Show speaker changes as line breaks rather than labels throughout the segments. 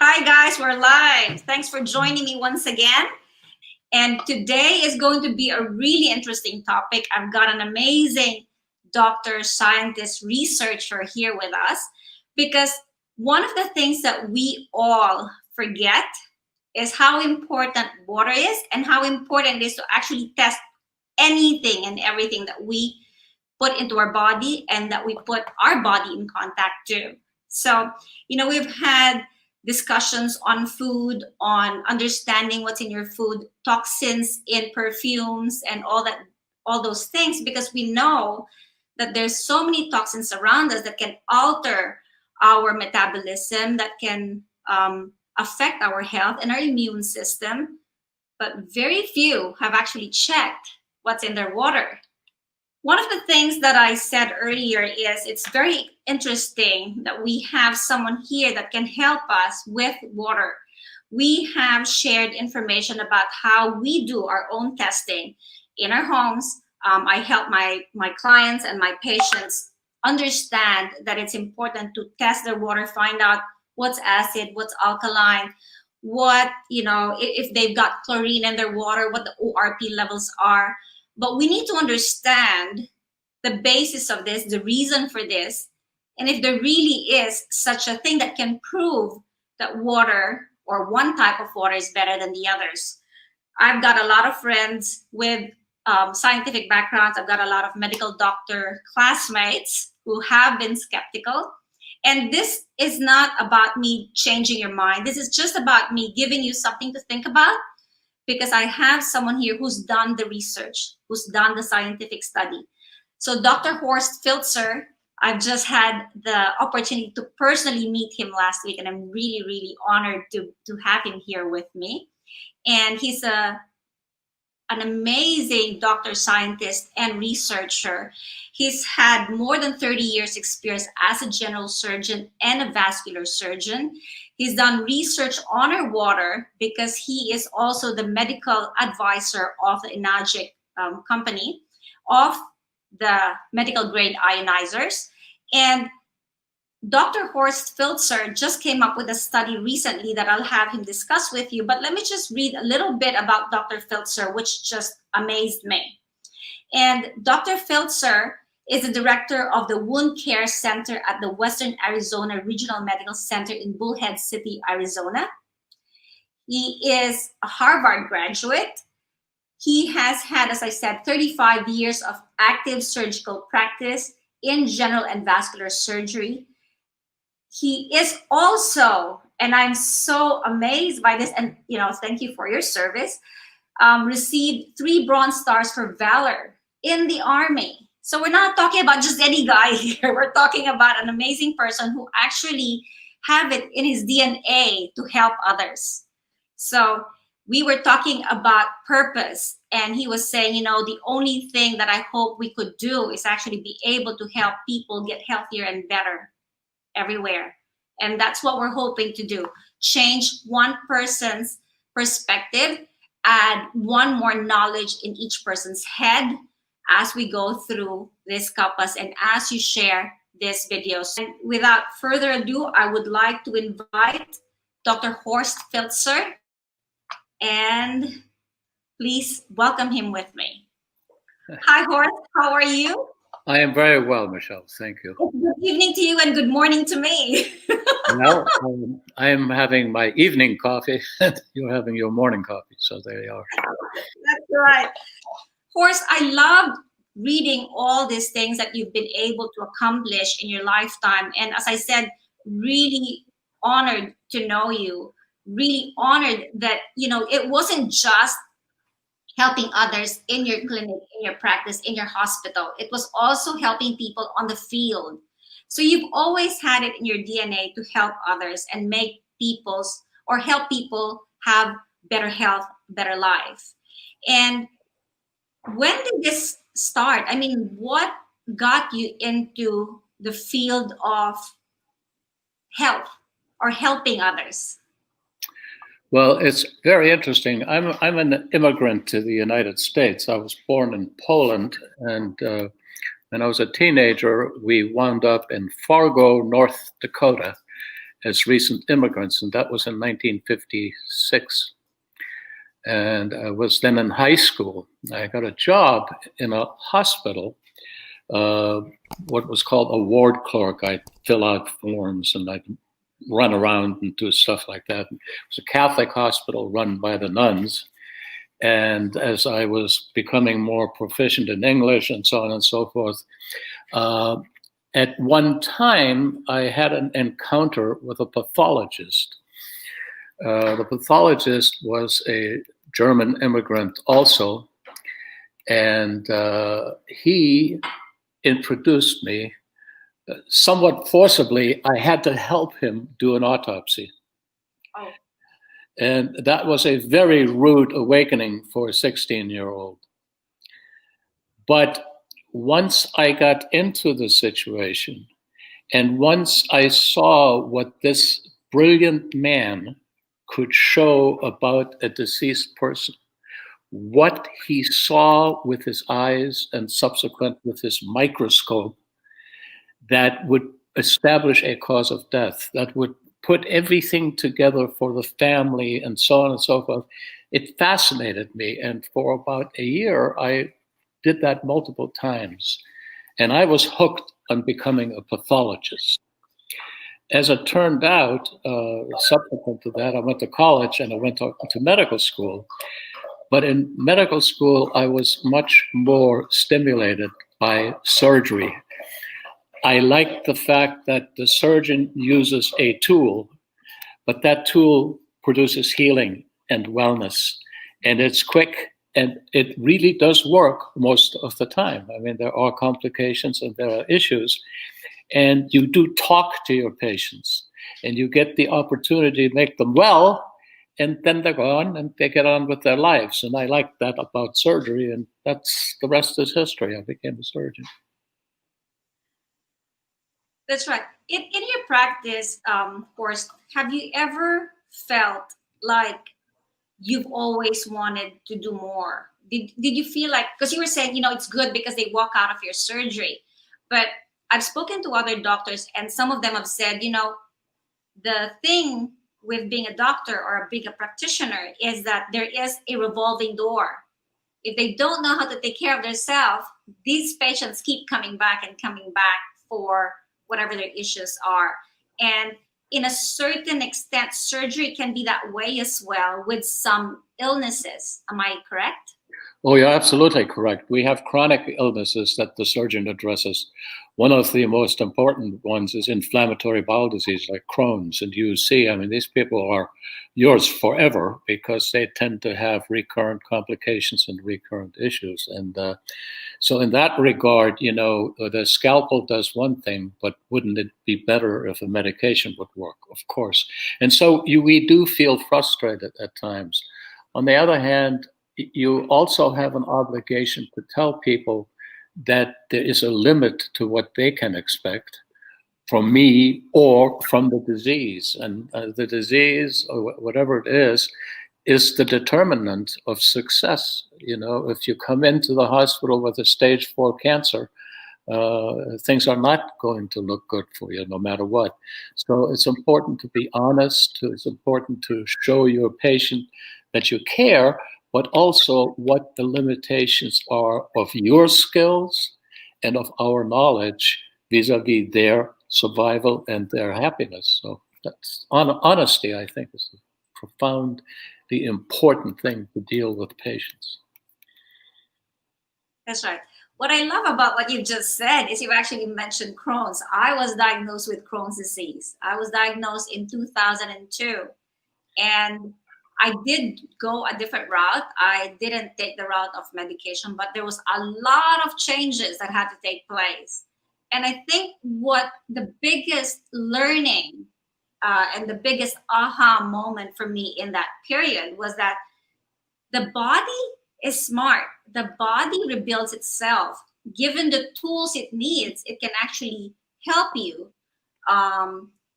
Hi guys, we're live. Thanks for joining me once again. And today is going to be a really interesting topic. I've got an amazing doctor, scientist, researcher here with us because one of the things that we all forget is how important water is and how important it is to actually test anything and everything that we put into our body and that we put our body in contact to. So, we've had discussions on food, on understanding what's in your food, toxins in perfumes, and all those things, because we know that there's so many toxins around us that can alter our metabolism, that can affect our health and our immune system. But very few have actually checked what's in their water. One of the things that I said earlier is it's very interesting that we have someone here that can help us with water. We have shared information about how we do our own testing in our homes. I help my clients and my patients understand that it's important to test their water, find out what's acid, what's alkaline, if they've got chlorine in their water, what the ORP levels are. But we need to understand the basis of this, the reason for this, and if there really is such a thing that can prove that water or one type of water is better than the others. I've got a lot of friends with scientific backgrounds. I've got a lot of medical doctor classmates who have been skeptical. And this is not about me changing your mind. This is just about me giving you something to think about, because I have someone here who's done the research, who's done the scientific study. So Dr. Horst Filtzer, I've just had the opportunity to personally meet him last week, and I'm really, really honored to have him here with me. And he's an amazing doctor, scientist, and researcher. He's had more than 30 years experience as a general surgeon and a vascular surgeon. He's done research on our water because he is also the medical advisor of the Enagic company of the medical grade ionizers. And Dr. Horst Filtzer just came up with a study recently that I'll have him discuss with you. But let me just read a little bit about Dr. Filtzer, which just amazed me. And Dr. Filtzer is the director of the Wound Care Center at the Western Arizona Regional Medical Center in Bullhead City, Arizona. He is a Harvard graduate. He has had, as I said, 35 years of active surgical practice in general and vascular surgery. He is also, and I'm so amazed by this, and thank you for your service, received 3 Bronze Stars for Valour in the Army. So we're not talking about just any guy here. We're talking about an amazing person who actually have it in his DNA to help others. So we were talking about purpose, and he was saying, the only thing that I hope we could do is actually be able to help people get healthier and better everywhere. And that's what we're hoping to do. Change one person's perspective, add one more knowledge in each person's head as we go through this CAPAS and as you share this video. So without further ado, I would like to invite Dr. Horst Filtzer, and please welcome him with me. Hi, Horst. How are you?
I am very well, Michelle. Thank you.
Good evening to you and good morning to me.
Well, I am having my evening coffee and you're having your morning coffee. So there you are.
That's right. Horst, I loved reading all these things that you've been able to accomplish in your lifetime. And as I said, really honored to know you, really honored that, it wasn't just helping others in your clinic, in your practice, in your hospital. It was also helping people on the field. So you've always had it in your DNA to help others and help people have better health, better life. And when did this start? I mean, what got you into the field of health or helping others?
Well, it's very interesting. I'm an immigrant to the United States. I was born in Poland, and when I was a teenager, we wound up in Fargo, North Dakota. as recent immigrants, and that was in 1956. And I was then in high school. I got a job in a hospital, what was called a ward clerk. I'd fill out forms and I'd run around and do stuff like that. It was a Catholic hospital run by the nuns. And as I was becoming more proficient in English and so on and so forth, at one time I had an encounter with a pathologist. The pathologist was a German immigrant also, and he introduced me somewhat forcibly. I had to help him do an autopsy.
Oh.
And that was a very rude awakening for a 16-year-old. But once I got into the situation, and once I saw what this brilliant man could show about a deceased person, what he saw with his eyes and subsequent with his microscope, that would establish a cause of death, that would put everything together for the family and so on and so forth. It fascinated me. And for about a year, I did that multiple times. And I was hooked on becoming a pathologist. As it turned out, subsequent to that, I went to college and I went to medical school. But in medical school, I was much more stimulated by surgery. I liked the fact that the surgeon uses a tool, but that tool produces healing and wellness, and it's quick, and it really does work most of the time. I mean, there are complications and there are issues, and you do talk to your patients, and you get the opportunity to make them well, and then they're gone and they get on with their lives. And I like that about surgery, and that's the rest is history. I became a surgeon.
That's right. In your practice, Horst, have you ever felt like you've always wanted to do more? Did you feel like, because you were saying, it's good because they walk out of your surgery, but I've spoken to other doctors and some of them have said, the thing with being a doctor or being a practitioner is that there is a revolving door. If they don't know how to take care of themselves, these patients keep coming back and coming back for whatever their issues are. And in a certain extent, surgery can be that way as well with some illnesses. Am I correct?
Oh, you're absolutely correct. We have chronic illnesses that the surgeon addresses. One of the most important ones is inflammatory bowel disease like Crohn's and UC. I mean, these people are yours forever because they tend to have recurrent complications and recurrent issues. And so in that regard, the scalpel does one thing, but wouldn't it be better if a medication would work? Of course. And so we do feel frustrated at times. On the other hand, you also have an obligation to tell people that there is a limit to what they can expect from me or from the disease. And the disease, or whatever it is the determinant of success. If you come into the hospital with a stage 4 cancer, things are not going to look good for you no matter what. So it's important to be honest. It's important to show your patient that you care, but also what the limitations are of your skills and of our knowledge vis-a-vis their survival and their happiness. So that's honesty, I think, is profoundly important thing to deal with patients.
That's right. What I love about what you just said is you actually mentioned Crohn's. I was diagnosed with Crohn's disease. I was diagnosed in 2002. And I did go a different route. I didn't take the route of medication, but there was a lot of changes that had to take place. And I think what the biggest learning and the biggest aha moment for me in that period was that the body is smart. The body rebuilds itself. Given the tools it needs, it can actually help you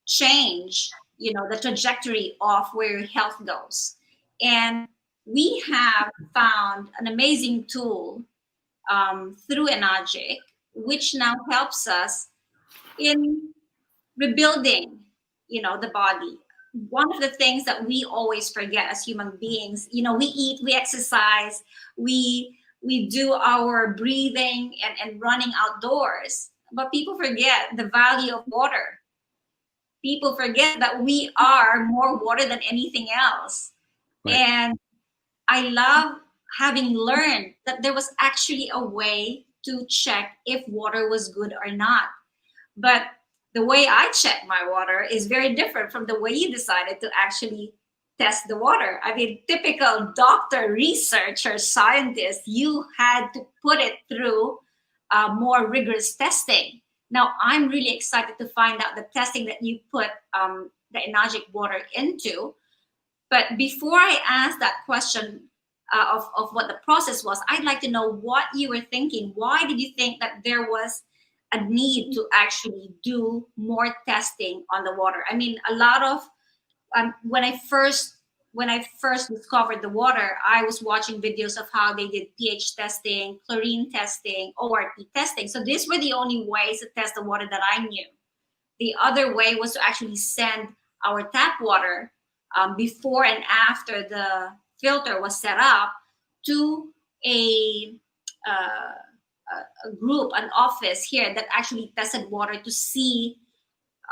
change the trajectory of where your health goes. And we have found an amazing tool through Enagic, which now helps us in rebuilding, the body. One of the things that we always forget as human beings, we eat, we exercise, we do our breathing and running outdoors, but people forget the value of water. People forget that we are more water than anything else.
Right.
And I love having learned that there was actually a way to check if water was good or not. But the way I check my water is very different from the way you decided to actually test the water. I mean, typical doctor, researcher, scientist, you had to put it through more rigorous testing. Now, I'm really excited to find out the testing that you put the Enagic water into. But before I ask that question of what the process was, I'd like to know what you were thinking. Why did you think that there was a need to actually do more testing on the water? I mean, a lot of when I first discovered the water, I was watching videos of how they did pH testing, chlorine testing, ORP testing. So these were the only ways to test the water that I knew. The other way was to actually send our tap water before and after the filter was set up to a group, an office here that actually tested water to see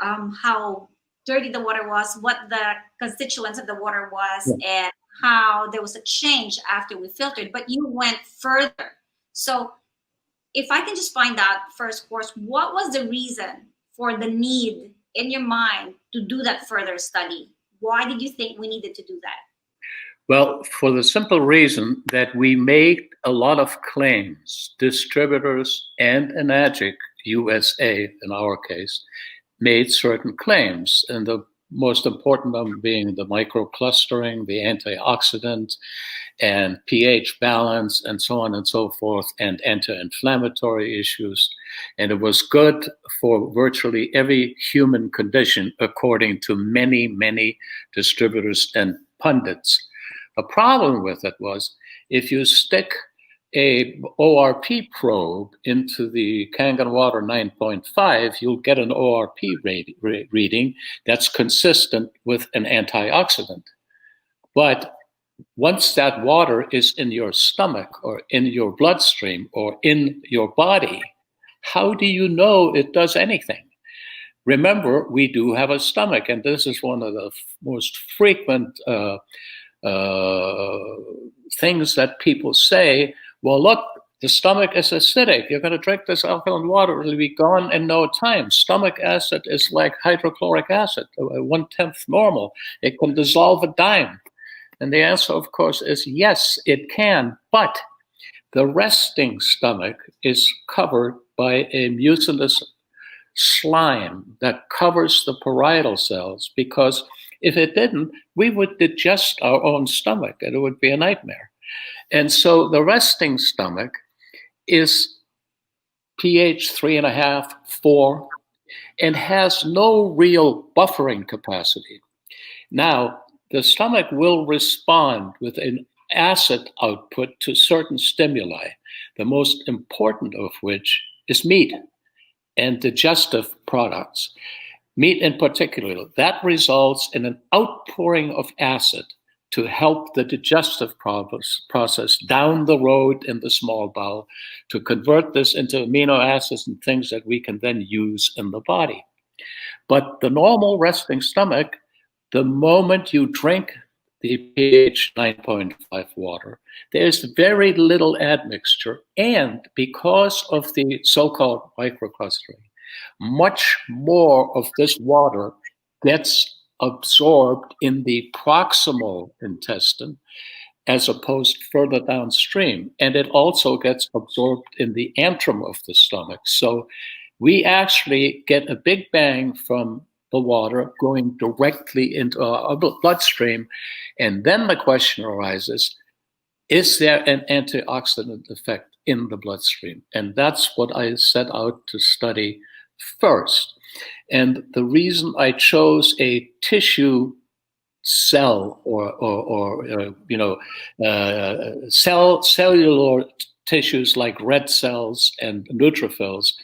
how dirty the water was, what the constituents of the water was, and how there was a change after we filtered. But you went further. So if I can just find out first, Horst, what was the reason for the need in your mind to do that further study? Why did you think we needed to do that?
Well, for the simple reason that we make a lot of claims, distributors and Enagic, USA in our case, made certain claims, and the most important of them being the microclustering, the antioxidant, and pH balance, and so on and so forth, and anti-inflammatory issues. And it was good for virtually every human condition, according to many, many distributors and pundits. The problem with it was if you stick a ORP probe into the Kangen water 9.5, you'll get an ORP reading that's consistent with an antioxidant. But once that water is in your stomach or in your bloodstream or in your body, how do you know it does anything? Remember, we do have a stomach, and this is one of the most frequent things that people say. Well, look, the stomach is acidic. You're going to drink this alkaline water, it'll be gone in no time. Stomach acid is like hydrochloric acid, 1/10 normal. It can dissolve a dime. And the answer, of course, is yes, it can. But the resting stomach is covered by a mucinous slime that covers the parietal cells, because if it didn't, we would digest our own stomach and it would be a nightmare. And so the resting stomach is pH 3.5, 4, and has no real buffering capacity. Now, the stomach will respond with an acid output to certain stimuli, the most important of which is meat and digestive products. Meat in particular, that results in an outpouring of acid to help the digestive process down the road in the small bowel to convert this into amino acids and things that we can then use in the body. But the normal resting stomach, the moment you drink the pH 9.5 water, there's very little admixture, and because of the so-called microclustering, much more of this water gets absorbed in the proximal intestine as opposed further downstream. And it also gets absorbed in the antrum of the stomach. So we actually get a big bang from the water going directly into our bloodstream. And then the question arises, is there an antioxidant effect in the bloodstream? And that's what I set out to study first. And the reason I chose a tissue cell cellular tissues like red cells and neutrophils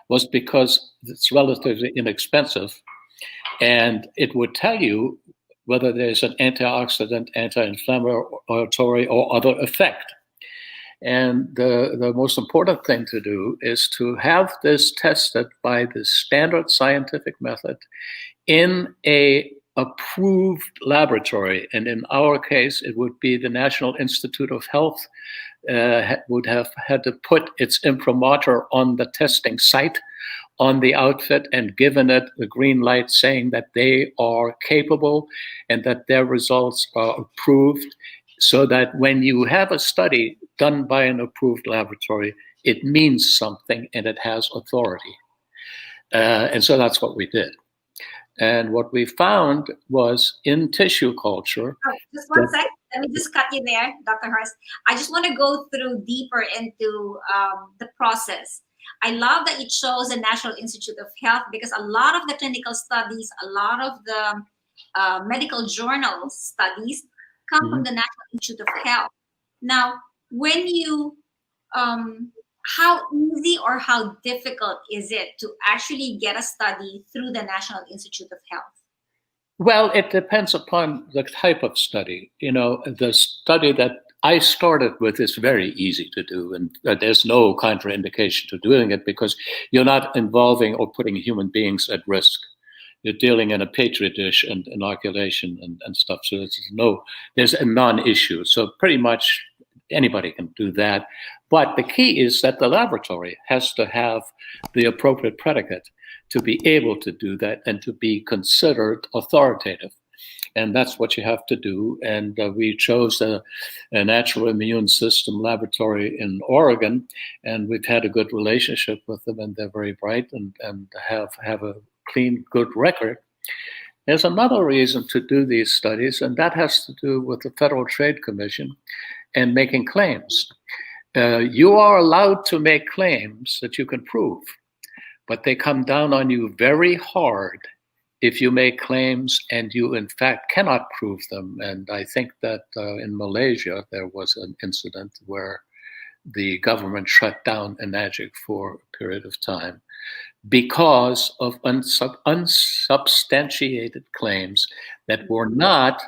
was because it's relatively inexpensive. and it would tell you whether there's an antioxidant, anti-inflammatory, or other effect. And the most important thing to do is to have this tested by the standard scientific method in a approved laboratory. And in our case, it would be the National Institute of Health would have had to put its imprimatur on the testing site, on the outfit, and given it the green light saying that they are capable and that their results are approved, so that when you have a study done by an approved laboratory, it means something and it has authority. And so that's what we did. And what we found was in tissue culture.
Oh, just one sec. Let me just cut you there, Dr. Horst. I just want to go through deeper into the process. I love that you chose the National Institute of Health, because a lot of the clinical studies, a lot of the medical journal studies come from the National Institute of Health. Now, when you, how easy or how difficult is it to actually get a study through the National Institute of Health?
Well, it depends upon the type of study. You know, the study that I started with is very easy to do, and there's no contraindication to doing it because you're not involving or putting human beings at risk. You're dealing in a petri dish and inoculation and stuff. So there's a non-issue. So pretty much anybody can do that. But the key is that the laboratory has to have the appropriate predicate to be able to do that and to be considered authoritative. And that's what you have to do. And we chose a natural immune system laboratory in Oregon, and we've had a good relationship with them, and they're very bright and have a clean, good record. There's another reason to do these studies, and that has to do with the Federal Trade Commission and making claims. You are allowed to make claims that you can prove, but they come down on you very hard if you make claims and you in fact cannot prove them. And I think that in Malaysia there was an incident where the government shut down Enagic for a period of time because of unsubstantiated claims that were not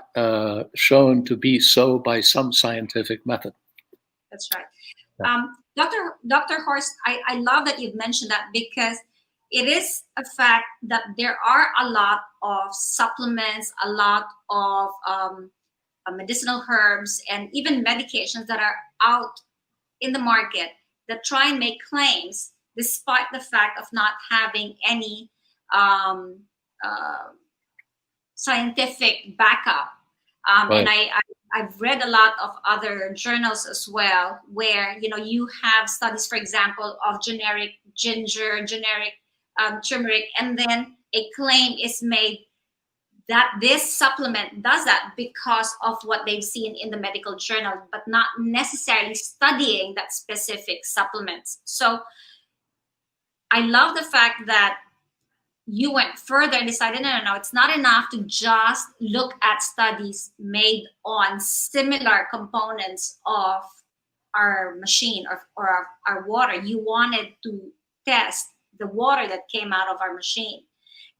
shown to be so by some scientific method.
That's right. Dr. Horst, I love that you've mentioned that, because it is a fact that there are a lot of supplements, a lot of medicinal herbs, and even medications that are out in the market that try and make claims despite the fact of not having any scientific backup.
Right.
And I've read a lot of other journals as well, where you have studies, for example, of generic ginger, generic turmeric, and then a claim is made that this supplement does that because of what they've seen in the medical journal, but not necessarily studying that specific supplements. So I love the fact that you went further and decided, no, it's not enough to just look at studies made on similar components of our machine or our water. You wanted to test the water that came out of our machine.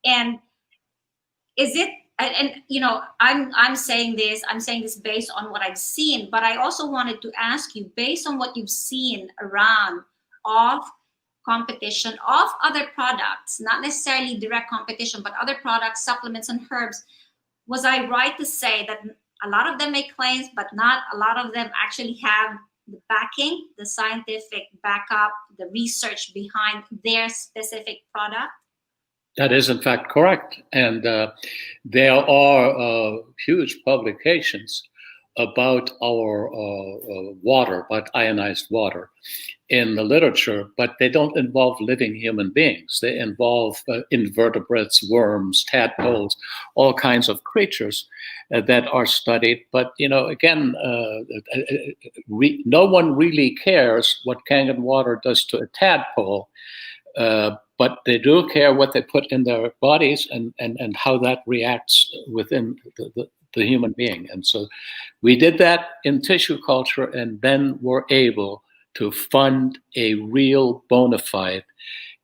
And is it, and I'm saying this based on what I've seen, but I also wanted to ask you, based on what you've seen around of competition of other products, not necessarily direct competition, but other products, supplements and herbs, was I right to say that a lot of them make claims, but not a lot of them actually have the backing, the scientific backup, the research behind their specific product?
That is in fact correct. And there are huge publications about our water, about ionized water in the literature, but they don't involve living human beings. They involve invertebrates, worms, tadpoles, all kinds of creatures that are studied. But, again, no one really cares what Kangen water does to a tadpole, but they do care what they put in their bodies and how that reacts within the human being. And so we did that in tissue culture, and then were able to fund a real bona fide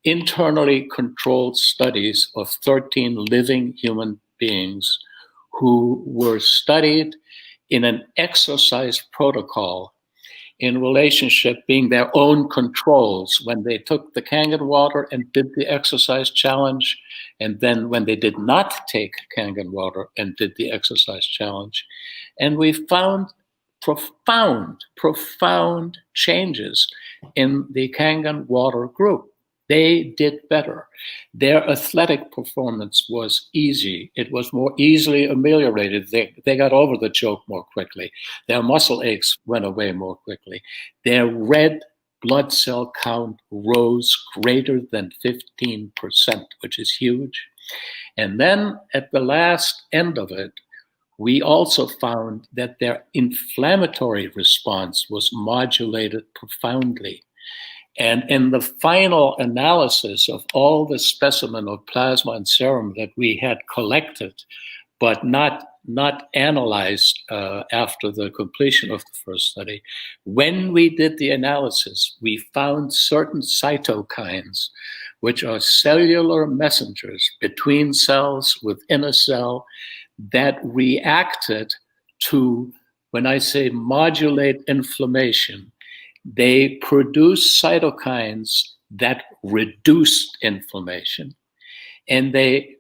internally controlled studies of 13 living human beings who were studied in an exercise protocol in relationship being their own controls when they took the Kangen water and did the exercise challenge, and then when they did not take Kangen water and did the exercise challenge. And we found profound changes in the Kangen water group. They did better. Their athletic performance was easy. It was more easily ameliorated. They got over the choke more quickly. Their muscle aches went away more quickly. Their red blood cell count rose greater than 15%, which is huge. And then at the last end of it, we also found that their inflammatory response was modulated profoundly. And in the final analysis of all the specimen of plasma and serum that we had collected, but not analyzed after the completion of the first study, when we did the analysis, we found certain cytokines, which are cellular messengers between cells, within a cell, that reacted to, when I say modulate inflammation, they produce cytokines that reduced inflammation, and they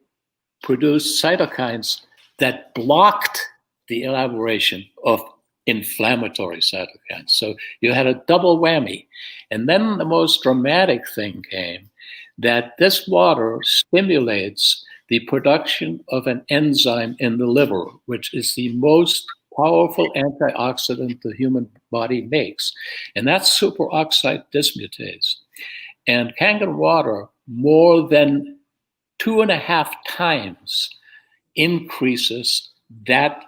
produce cytokines that blocked the elaboration of inflammatory cytokines. So you had a double whammy. And then the most dramatic thing came, that this water stimulates the production of an enzyme in the liver, which is the most powerful antioxidant the human body makes, and that's superoxide dismutase. And Kangen water more than 2.5 times increases that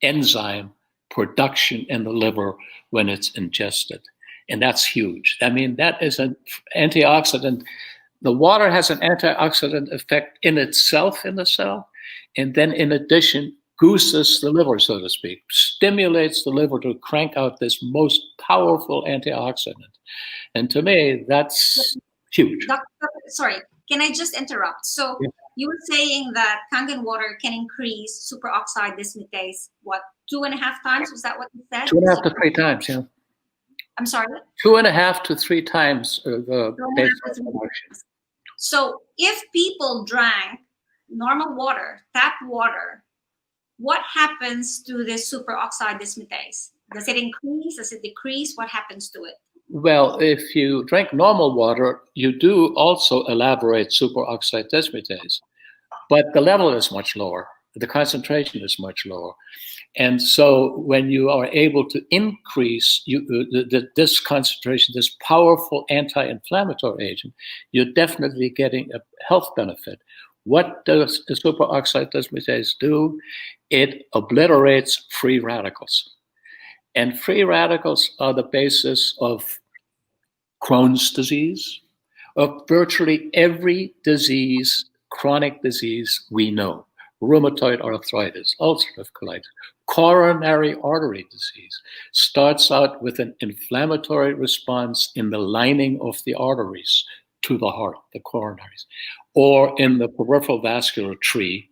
enzyme production in the liver when it's ingested. And that's huge. I mean, that is an antioxidant. The water has an antioxidant effect in itself in the cell, and then in addition, gooses the liver, so to speak, stimulates the liver to crank out this most powerful antioxidant. And to me, that's huge.
Sorry, can I just interrupt? So you were saying that Kangen water can increase superoxide dismutase, what, 2.5 times? Was that what you said?
2.5 to 3 times, yeah.
I'm sorry?
2.5 to 3 times the baseline production.
So if people drank normal water, tap water, what happens to this superoxide dismutase? Does it increase? Does it decrease? What happens to it?
Well, if you drink normal water, you do also elaborate superoxide dismutase, but the level is much lower. The concentration is much lower. And so when you are able to increase this concentration, this powerful anti-inflammatory agent, you're definitely getting a health benefit. What does the superoxide dismutase do? It obliterates free radicals. And free radicals are the basis of Crohn's disease, of virtually every disease, chronic disease we know. Rheumatoid arthritis, ulcerative colitis, coronary artery disease starts out with an inflammatory response in the lining of the arteries to the heart, the coronaries, or in the peripheral vascular tree,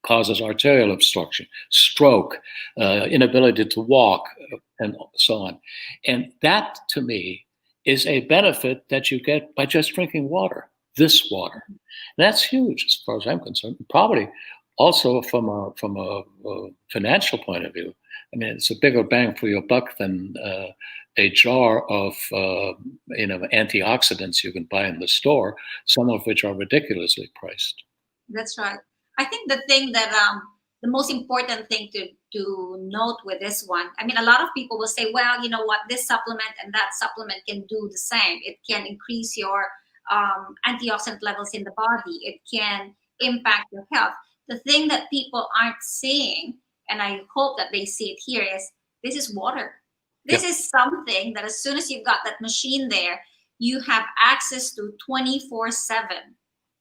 causes arterial obstruction, stroke, inability to walk, and so on. And that, to me, is a benefit that you get by just drinking water, this water. And that's huge as far as I'm concerned. Probably also from a financial point of view. I mean, it's a bigger bang for your buck than a jar of antioxidants you can buy in the store, some of which are ridiculously priced.
That's right. I think the thing that the most important thing to note with this one, I mean, a lot of people will say, well, you know what, this supplement and that supplement can do the same. It can increase your antioxidant levels in the body. It can impact your health. The thing that people aren't seeing, and I hope that they see it here, is this is water. This is something that as soon as you've got that machine there, you have access to 24/7.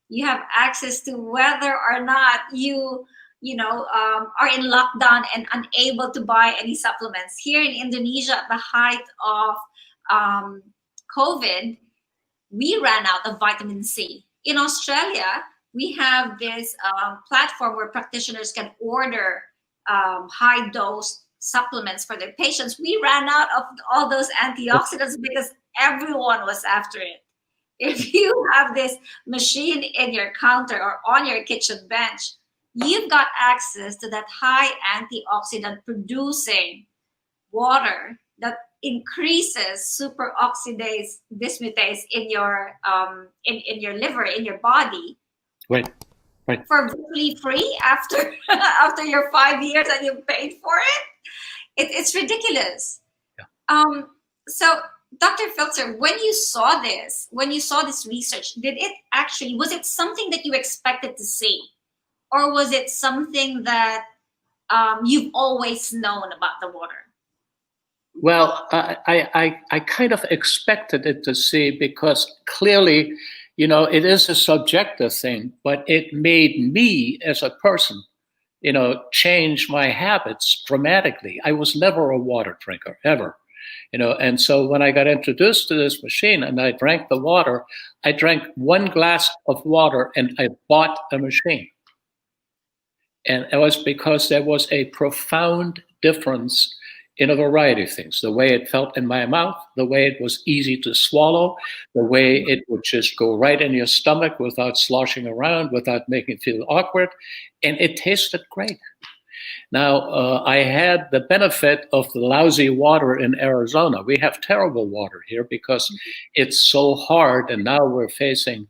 You have access to whether or not you are in lockdown and unable to buy any supplements. Here in Indonesia, at the height of COVID, we ran out of vitamin C. In Australia, we have this platform where practitioners can order high dose supplements for their patients. We ran out of all those antioxidants because everyone was after it. If you have this machine in your counter or on your kitchen bench, you've got access to that high antioxidant producing water that increases superoxidase dismutase in your in your liver, in your body.
Right. Right.
For virtually free after after your 5 years and you paid for it. It's ridiculous.
Yeah.
So Dr. Filtzer, when you saw this research, was it something that you expected to see? Or was it something that you've always known about the water?
Well, I kind of expected it to see, because clearly, it is a subjective thing, but it made me as a person, change my habits dramatically. I was never a water drinker, ever. And so when I got introduced to this machine and I drank the water, I drank 1 glass of water and I bought a machine. And it was because there was a profound difference in a variety of things. The way it felt in my mouth, the way it was easy to swallow, the way it would just go right in your stomach without sloshing around, without making it feel awkward. And it tasted great. Now, I had the benefit of the lousy water in Arizona. We have terrible water here because it's so hard, and now we're facing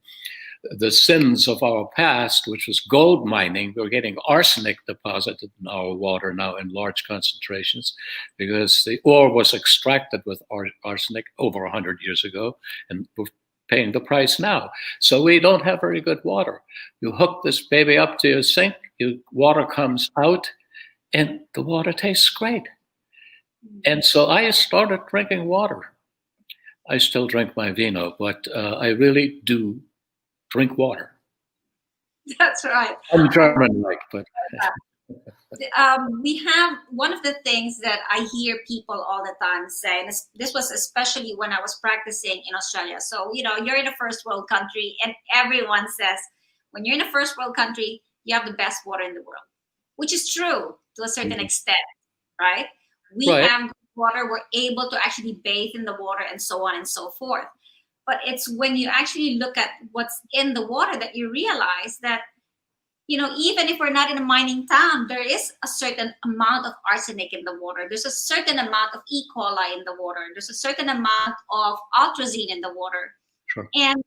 the sins of our past, which was gold mining. We're getting arsenic deposited in our water now in large concentrations because the ore was extracted with arsenic over 100 years ago, and we're paying the price now. So we don't have very good water. You hook this baby up to your sink, water comes out, and the water tastes great. And so I started drinking water. I still drink my vino, but I really do drink water.
That's right.
I'm German-like, but
we have one of the things that I hear people all the time say, and this was especially when I was practicing in Australia. So, you're in a first world country, and everyone says when you're in a first world country, you have the best water in the world, which is true to a certain extent, right? We have water, we're able to actually bathe in the water and so on and so forth. But it's when you actually look at what's in the water that you realize that, even if we're not in a mining town, there is a certain amount of arsenic in the water. There's a certain amount of E. coli in the water. There's a certain amount of atrazine in the water.
Sure.
And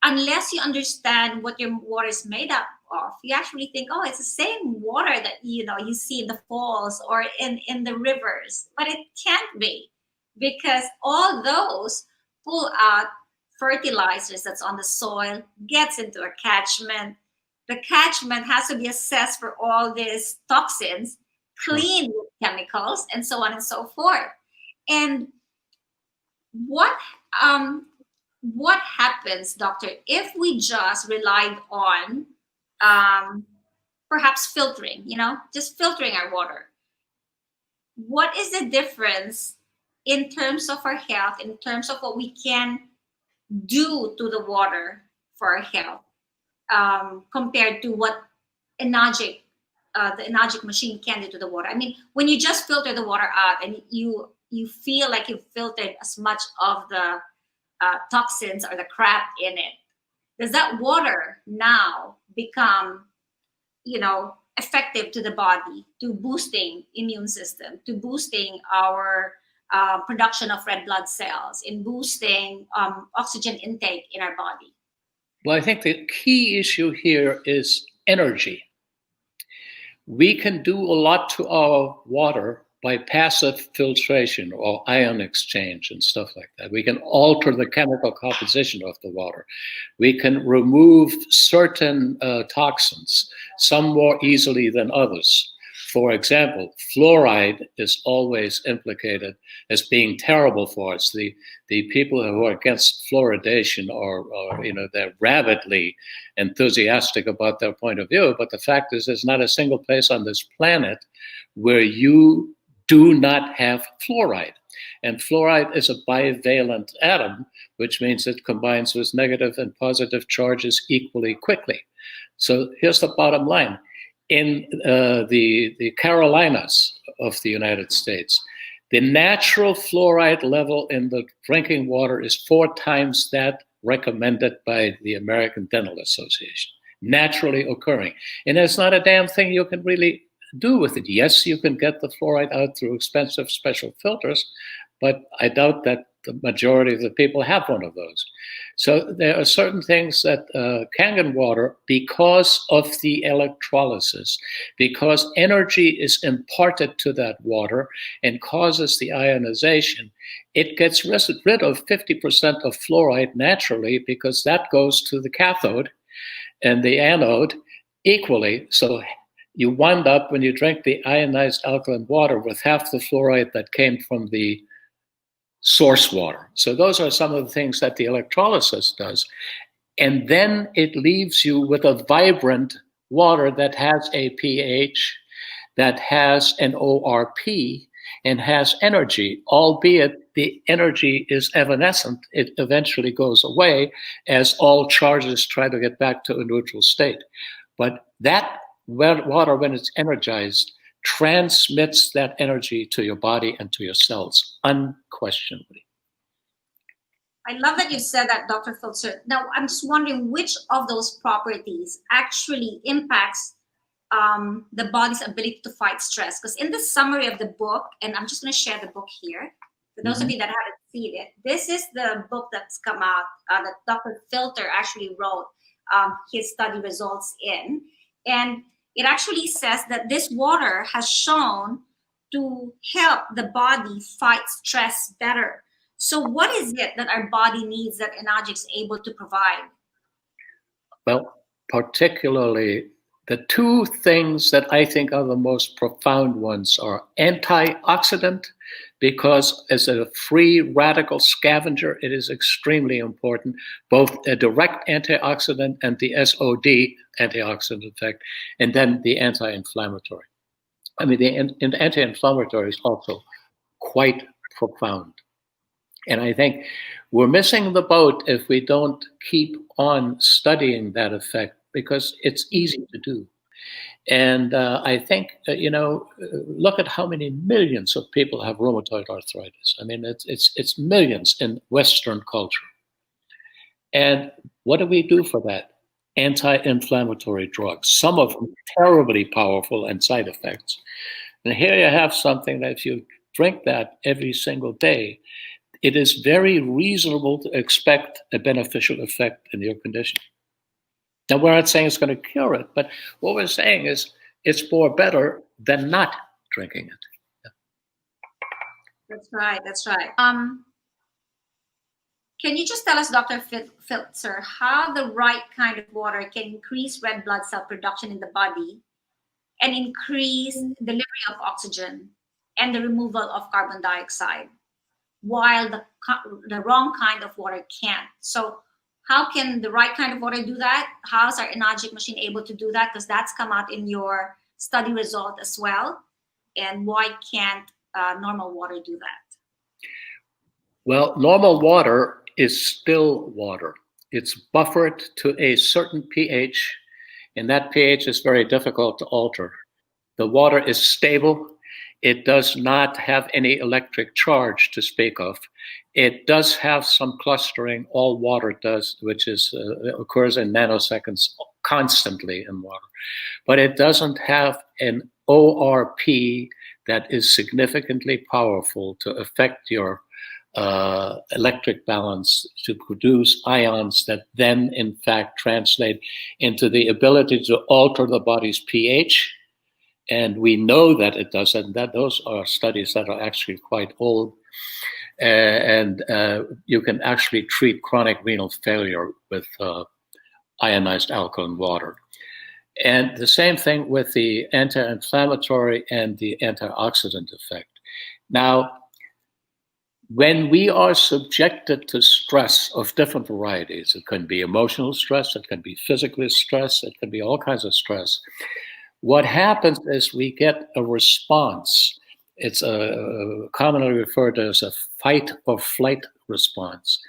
unless you understand what your water is made up of, you actually think, oh, it's the same water that, you see in the falls or in the rivers. But it can't be, because all those pull out fertilizers that's on the soil, gets into a catchment. The catchment has to be assessed for all these toxins, cleaned with chemicals, and so on and so forth. And what happens, doctor, if we just relied on perhaps filtering, just filtering our water? What is the difference in terms of our health, in terms of what we can do to the water for our health, compared to what the Enagic machine can do to the water? I mean, when you just filter the water out and you feel like you've filtered as much of the toxins or the crap in it, does that water now become, effective to the body, to boosting immune system, to boosting our production of red blood cells, in boosting oxygen intake in our body?
Well, I think the key issue here is energy. We can do a lot to our water by passive filtration or ion exchange and stuff like that. We can alter the chemical composition of the water. We can remove certain toxins, some more easily than others. For example, fluoride is always implicated as being terrible for us. The people who are against fluoridation are they're rabidly enthusiastic about their point of view. But the fact is, there's not a single place on this planet where you do not have fluoride. And fluoride is a bivalent atom, which means it combines with negative and positive charges equally quickly. So here's the bottom line. In the Carolinas of the United States, the natural fluoride level in the drinking water is 4 times that recommended by the American Dental Association, naturally occurring. And there's not a damn thing you can really do with it. Yes, you can get the fluoride out through expensive special filters, but I doubt that the majority of the people have one of those. So there are certain things that Kangen water, because of the electrolysis, because energy is imparted to that water and causes the ionization, it gets rid of 50% of fluoride naturally, because that goes to the cathode and the anode equally. So you wind up, when you drink the ionized alkaline water, with half the fluoride that came from the source water. So those are some of the things that the electrolysis does. And then it leaves you with a vibrant water that has a pH, that has an ORP, and has energy, albeit the energy is evanescent. It eventually goes away as all charges try to get back to a neutral state. But that water, when it's energized, transmits that energy to your body and to your cells, unquestionably.
I love that you said that, Dr. Filtzer. Now, I'm just wondering which of those properties actually impacts the body's ability to fight stress. Because in the summary of the book, and I'm just going to share the book here, for those of you that haven't seen it, this is the book that's come out that Dr. Filtzer actually wrote his study results in. And it actually says that this water has shown to help the body fight stress better. So what is it that our body needs that Enagic is able to provide?
Well, particularly the 2 things that I think are the most profound ones are antioxidant, because as a free radical scavenger, it is extremely important, both a direct antioxidant and the SOD, antioxidant effect, and then the anti-inflammatory. I mean, the anti-inflammatory is also quite profound. And I think we're missing the boat if we don't keep on studying that effect, because it's easy to do. And I think, look at how many millions of people have rheumatoid arthritis. I mean, it's millions in Western culture. And what do we do for that? Anti-inflammatory drugs, some of them terribly powerful and side effects. And here you have something that if you drink that every single day, it is very reasonable to expect a beneficial effect in your condition. Now, we're not saying it's going to cure it, but what we're saying is it's more better than not drinking it. Yeah.
That's right. That's right. Can you just tell us, Dr. Filtzer, how the right kind of water can increase red blood cell production in the body and increase delivery of oxygen and the removal of carbon dioxide, while the wrong kind of water can't? So how can the right kind of water do that? How is our Enagic machine able to do that? Because that's come out in your study result as well. And why can't normal water do that?
Well, normal water is still water. It's buffered to a certain pH, and that pH is very difficult to alter. The water is stable. It does not have any electric charge to speak of. It does have some clustering, all water does, which occurs in nanoseconds constantly in water. But it doesn't have an ORP that is significantly powerful to affect your electric balance, to produce ions that then, in fact, translate into the ability to alter the body's pH. And we know that it does, and that those are studies that are actually quite old. And you can actually treat chronic renal failure with ionized alkaline water. And the same thing with the anti-inflammatory and the antioxidant effect. Now, when we are subjected to stress of different varieties, it can be emotional stress, it can be physical stress, it can be all kinds of stress. What happens is we get a response It's commonly referred to as a fight or flight response.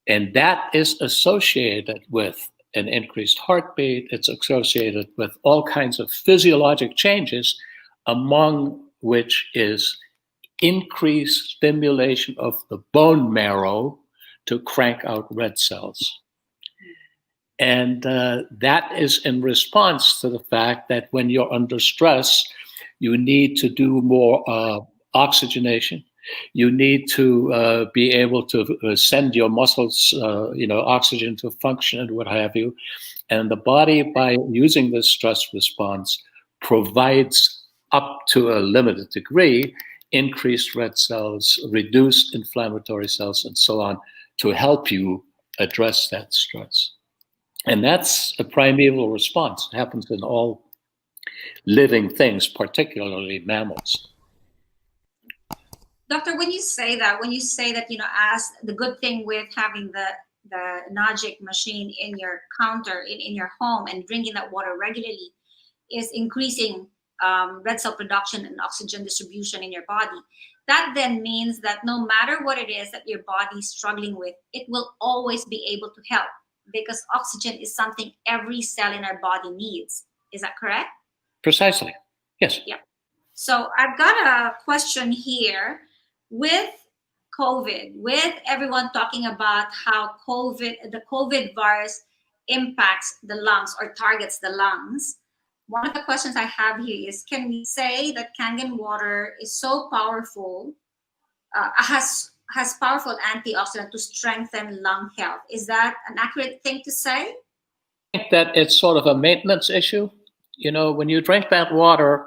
And that is associated with an increased heartbeat. It's associated with all kinds of physiologic changes, among which is increased stimulation of the bone marrow to crank out red cells. And that is in response to the fact that when you're under stress, you need to do more oxygenation. You need to be able to send your muscles, oxygen to function and what have you. And the body, by using this stress response, provides up to a limited degree increased red cells, reduced inflammatory cells, and so on, to help you address that stress. And that's a primeval response. It happens in all living things, particularly mammals.
Doctor, when you say that, as the good thing with having the Enagic machine in your counter, in your home, and drinking that water regularly is increasing red cell production and oxygen distribution in your body. That then means that no matter what it is that your body is struggling with, it will always be able to help, because oxygen is something every cell in our body needs. Is that correct?
Precisely. Yes.
Yeah. So I've got a question here. With COVID, with everyone talking about how the COVID virus impacts the lungs or targets the lungs, one of the questions I have here is, can we say that Kangen water is so powerful, has powerful antioxidant to strengthen lung health? Is that an accurate thing to say?
I think that it's sort of a maintenance issue. When you drink that water,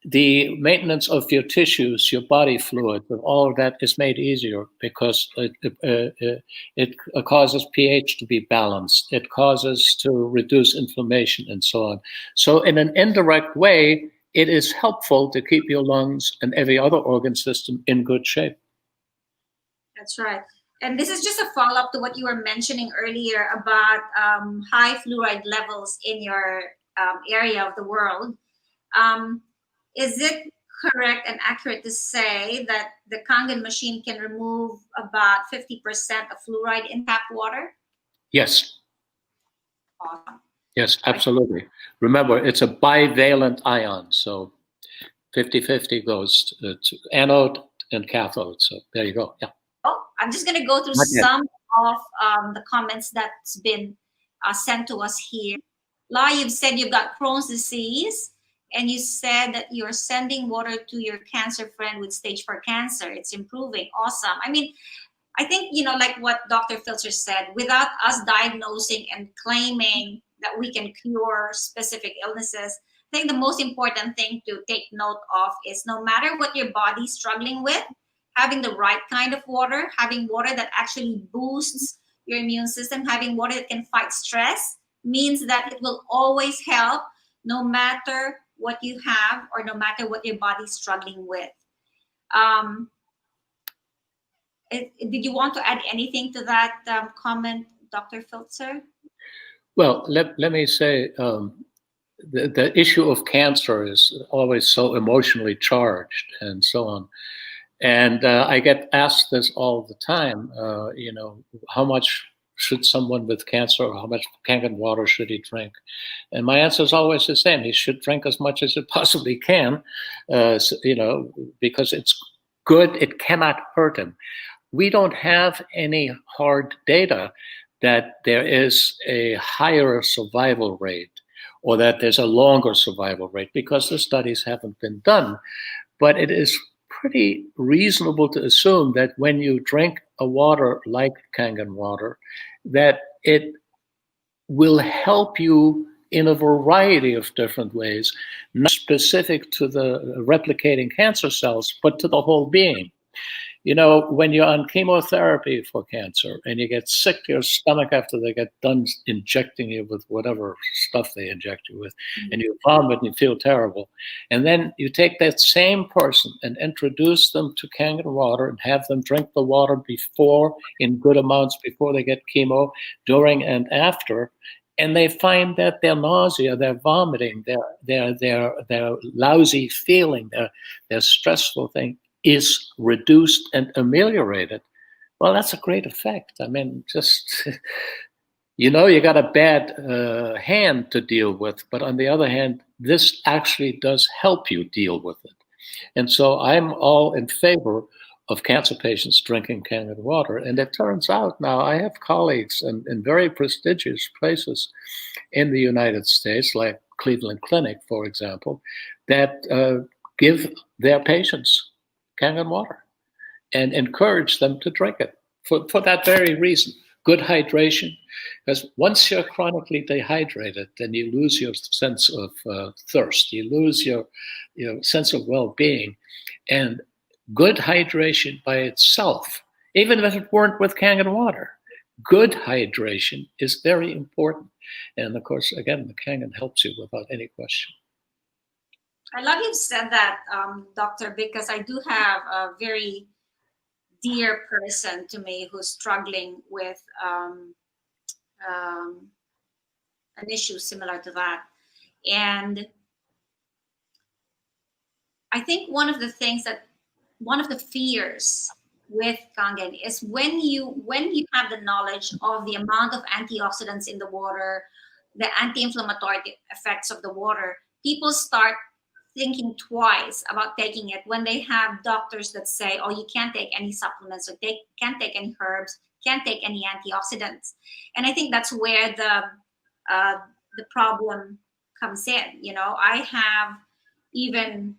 the maintenance of your tissues, your body fluid, all of that is made easier, because it causes pH to be balanced. It causes to reduce inflammation and so on. So in an indirect way, it is helpful to keep your lungs and every other organ system in good shape.
That's right. And this is just a follow-up to what you were mentioning earlier about high fluoride levels in your area of the world. Is it correct and accurate to say that the Kangen machine can remove about 50% of fluoride in tap water?
Yes.
Awesome.
Yes, absolutely. Remember, it's a bivalent ion, so 50-50 goes to anode and cathode. So there you go. Yeah.
Oh, I'm just going to go through some of the comments that's been sent to us here. La, you've said you've got Crohn's disease, and you said that you're sending water to your cancer friend with stage 4 cancer. It's improving. Awesome. I mean, I think, like what Dr. Filtzer said, without us diagnosing and claiming that we can cure specific illnesses, I think the most important thing to take note of is, no matter what your body's struggling with, having the right kind of water, having water that actually boosts your immune system, having water that can fight stress, means that it will always help, no matter what you have or no matter what your body's struggling with. Did you want to add anything to that comment, Dr. Filtzer?
Well, let me say, the issue of cancer is always so emotionally charged and so on. And I get asked this all the time, how much should someone with cancer, or how much Kangen water should he drink? And my answer is always the same. He should drink as much as he possibly can, because it's good. It cannot hurt him. We don't have any hard data that there is a higher survival rate or that there's a longer survival rate, because the studies haven't been done. But it is pretty reasonable to assume that when you drink a water like Kangen water, that it will help you in a variety of different ways, not specific to the replicating cancer cells, but to the whole being. When you're on chemotherapy for cancer and you get sick to your stomach after they get done injecting you with whatever stuff they inject you with, and you vomit and you feel terrible, and then you take that same person and introduce them to Kangen water and have them drink the water before, in good amounts, before they get chemo, during and after, and they find that their nausea, their vomiting, their lousy feeling, their stressful thing is reduced and ameliorated. Well, that's a great effect. I mean, just, you got a bad hand to deal with, but on the other hand, this actually does help you deal with it. And so I'm all in favor of cancer patients drinking Kangen water. And it turns out now I have colleagues in very prestigious places in the United States, like Cleveland Clinic, for example, that give their patients Kangen water and encourage them to drink it for that very reason. Good hydration, because once you're chronically dehydrated, then you lose your sense of thirst. You lose your sense of well-being. And good hydration by itself, even if it weren't with Kangen water, good hydration is very important. And of course, again, the Kangen helps you without any question.
I love you said that, Doctor, because I do have a very dear person to me who's struggling with an issue similar to that. And I think one of the fears with Kangen is when you have the knowledge of the amount of antioxidants in the water, the anti-inflammatory effects of the water, people start thinking twice about taking it when they have doctors that say, oh, you can't take any supplements, or can't take any herbs, can't take any antioxidants. And I think that's where the problem comes in. I have even,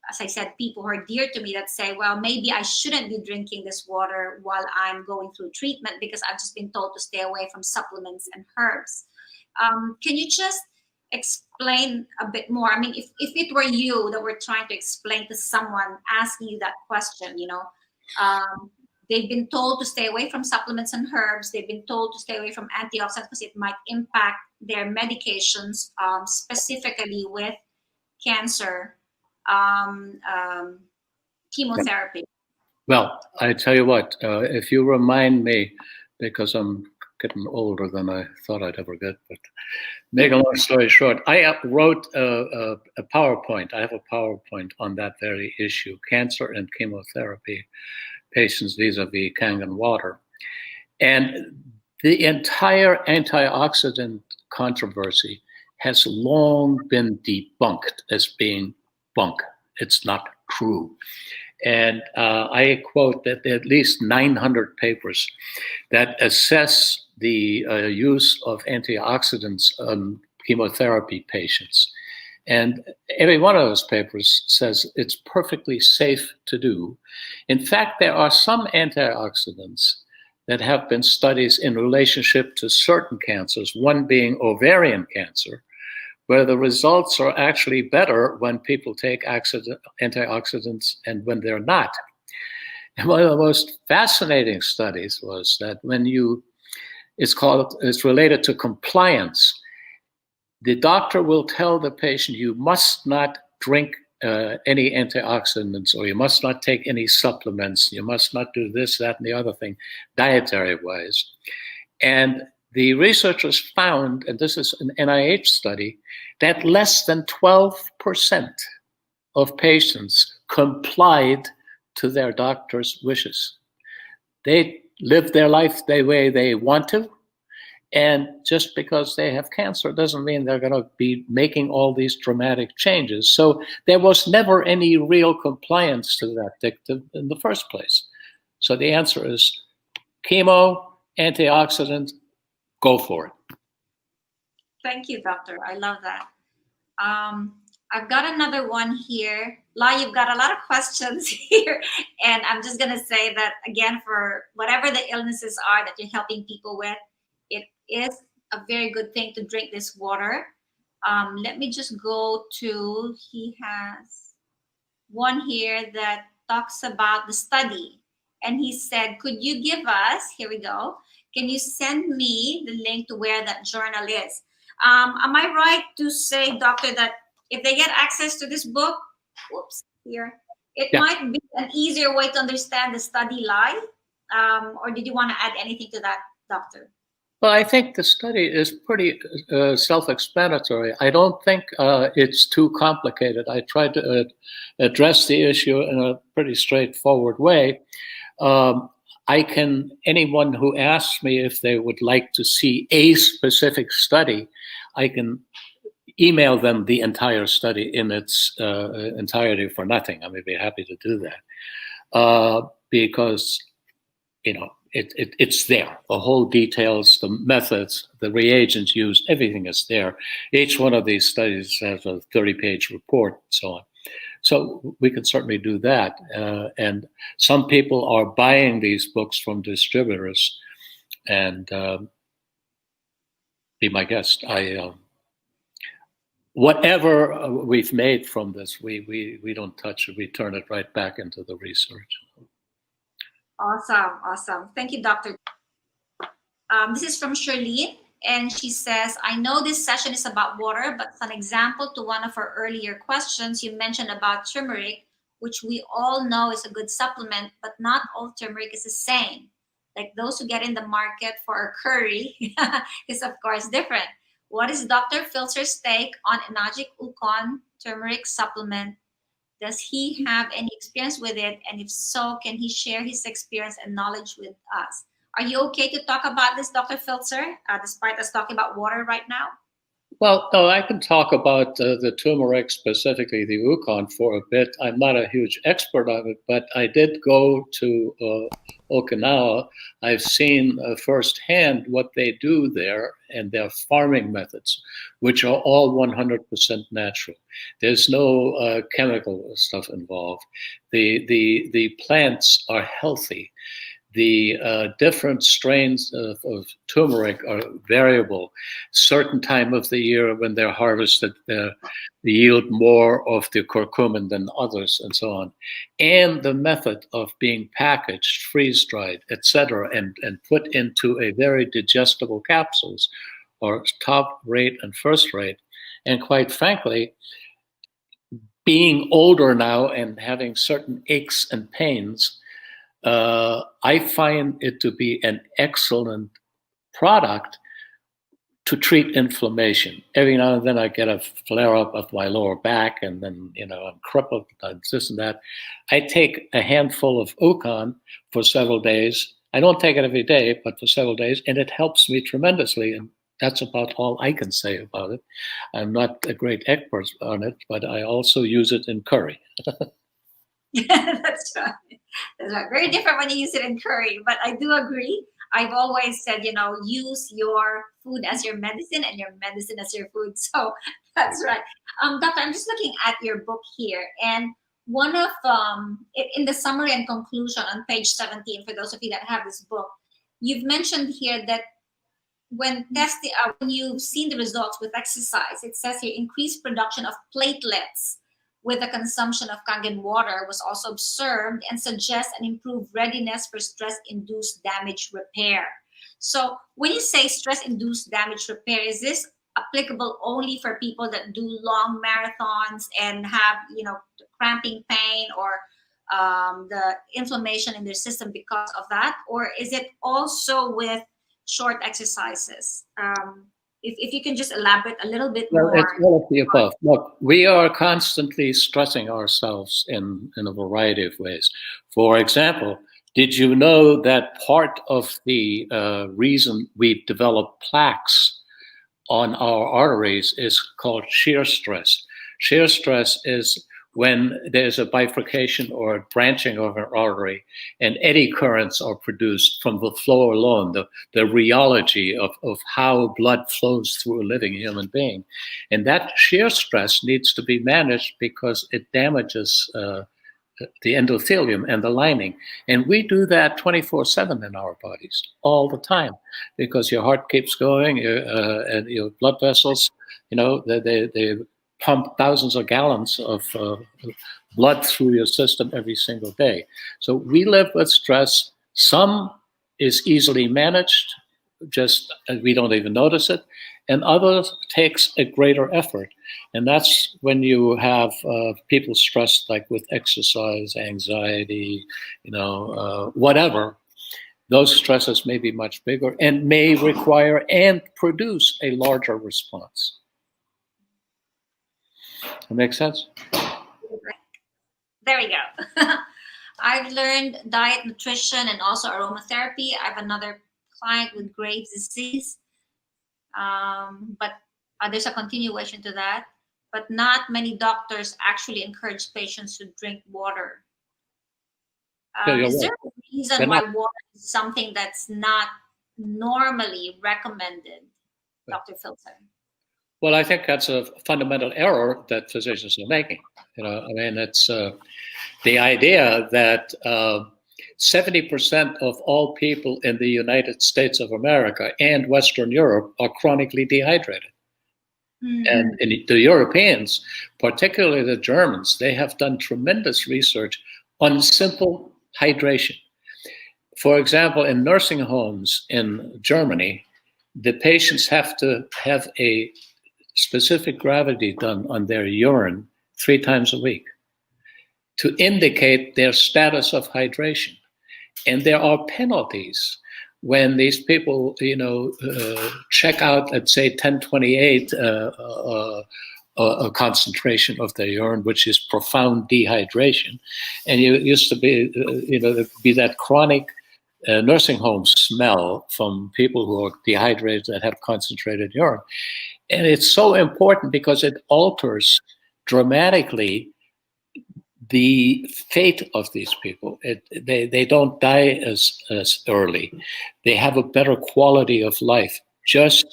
as I said, people who are dear to me that say, well, maybe I shouldn't be drinking this water while I'm going through treatment because I've just been told to stay away from supplements and herbs. Can you just explain a bit more? I mean, if it were you that were trying to explain to someone asking you that question, they've been told to stay away from supplements and herbs. They've been told to stay away from antioxidants because it might impact their medications, specifically with cancer, chemotherapy.
Well, I tell you what, if you remind me, because I'm getting older than I thought I'd ever get, but make a long story short, I wrote a PowerPoint. I have a PowerPoint on that very issue, cancer and chemotherapy patients vis-a-vis Kangen water. And the entire antioxidant controversy has long been debunked as being bunk. It's not true. And I quote that there are at least 900 papers that assess the use of antioxidants on chemotherapy patients. And every one of those papers says it's perfectly safe to do. In fact, there are some antioxidants that have been studies in relationship to certain cancers, one being ovarian cancer, where the results are actually better when people take antioxidants and when they're not. And one of the most fascinating studies was that when it's related to compliance. The doctor will tell the patient, you must not drink any antioxidants, or you must not take any supplements. You must not do this, that, and the other thing, dietary-wise. And the researchers found, and this is an NIH study, that less than 12% of patients complied to their doctor's wishes. They live their life the way they want to, and just because they have cancer doesn't mean they're going to be making all these dramatic changes. So there was never any real compliance to that dictum in the first place. So the answer is chemo, antioxidant, go for it.
Thank you, doctor. I love that. I've got another one here. La, you've got a lot of questions here. And I'm just going to say that, again, for whatever the illnesses are that you're helping people with, it is a very good thing to drink this water. Let me just go to, he has one here that talks about the study. And he said, could you give us, here we go, can you send me the link to where that journal is? Am I right to say, doctor, that if they get access to this book, it might be an easier way to understand the study live? Or did you want to add anything to that, doctor?
Well, I think the study is pretty self-explanatory. I don't think it's too complicated. I tried to address the issue in a pretty straightforward way. Anyone who asks me if they would like to see a specific study, I can email them the entire study in its entirety for nothing. I may be happy to do that because, it's there. The whole details, the methods, the reagents used, everything is there. Each one of these studies has a 30-page report and so on. So we can certainly do that. And some people are buying these books from distributors, and be my guest. Whatever we've made from this, we don't touch it. We turn it right back into the research.
Awesome. Thank you, Doctor. This is from Shirlene, and she says, I know this session is about water, but as an example to one of our earlier questions, you mentioned about turmeric, which we all know is a good supplement, but not all turmeric is the same. Like those who get in the market for a curry is of course different. What is Dr. Filtzer's take on Enagic Ukon turmeric supplement? Does he have any experience with it? And if so, can he share his experience and knowledge with us? Are you okay to talk about this, Dr. Filtzer, despite us talking about water right now?
Well, no, I can talk about the turmeric, specifically the Ukon, for a bit. I'm not a huge expert on it, but I did go to Okinawa. I've seen firsthand what they do there and their farming methods, which are all 100% natural. There's no chemical stuff involved. The plants are healthy. The different strains of turmeric are variable. Certain time of the year when they're harvested, they yield more of the curcumin than others, and so on. And the method of being packaged, freeze-dried, etc., and put into a very digestible capsules are top rate and first rate. And quite frankly, being older now and having certain aches and pains, I find it to be an excellent product to treat inflammation. Every now and then I get a flare-up of my lower back, and then, I'm crippled, this and that. I take a handful of Ukon for several days. I don't take it every day, but for several days, and it helps me tremendously. And that's about all I can say about it. I'm not a great expert on it, but I also use it in curry.
That's right. That's right. Very different when you use it in curry, but I do agree. I've always said, use your food as your medicine and your medicine as your food. So that's right. Doctor, I'm just looking at your book here, and one of in the summary and conclusion on page 17, for those of you that have this book, you've mentioned here that when you've seen the results with exercise, it says here increased production of platelets with the consumption of Kangen water was also observed and suggests an improved readiness for stress-induced damage repair. So when you say stress-induced damage repair, is this applicable only for people that do long marathons and have, cramping pain or the inflammation in their system because of that? Or is it also with short exercises? If you can just elaborate a little bit more.
It's all of the above. Look, we are constantly stressing ourselves in a variety of ways. For example, did you know that part of the reason we develop plaques on our arteries is called shear stress? Shear stress is when there's a bifurcation or a branching of an artery, and eddy currents are produced from the flow alone, the rheology of how blood flows through a living human being. And that shear stress needs to be managed because it damages the endothelium and the lining. And we do that 24/7 in our bodies, all the time, because your heart keeps going, and your blood vessels, they pump thousands of gallons of blood through your system every single day. So we live with stress. Some is easily managed, just we don't even notice it, and others takes a greater effort. And that's when you have people stressed, like with exercise, anxiety, whatever. those stresses may be much bigger and may require and produce a larger response. That makes sense?
There we go. I've learned diet, nutrition, and also aromatherapy. I have another client with Graves' disease, but there's a continuation to that. But not many doctors actually encourage patients to drink water. Is there a reason why water is something that's not normally recommended, Dr. Filtzer?
Well, I think that's a fundamental error that physicians are making. I mean, it's the idea that 70% of all people in the United States of America and Western Europe are chronically dehydrated. Mm-hmm. And the Europeans, particularly the Germans, they have done tremendous research on simple hydration. For example, in nursing homes in Germany, the patients have to have a specific gravity done on their urine 3 times a week to indicate their status of hydration. And there are penalties when these people, check out at, say, 1028 a concentration of their urine, which is profound dehydration. And you used to be, be that chronic nursing home smell from people who are dehydrated that have concentrated urine. And it's so important because it alters dramatically the fate of these people. They don't die as early. They have a better quality of life just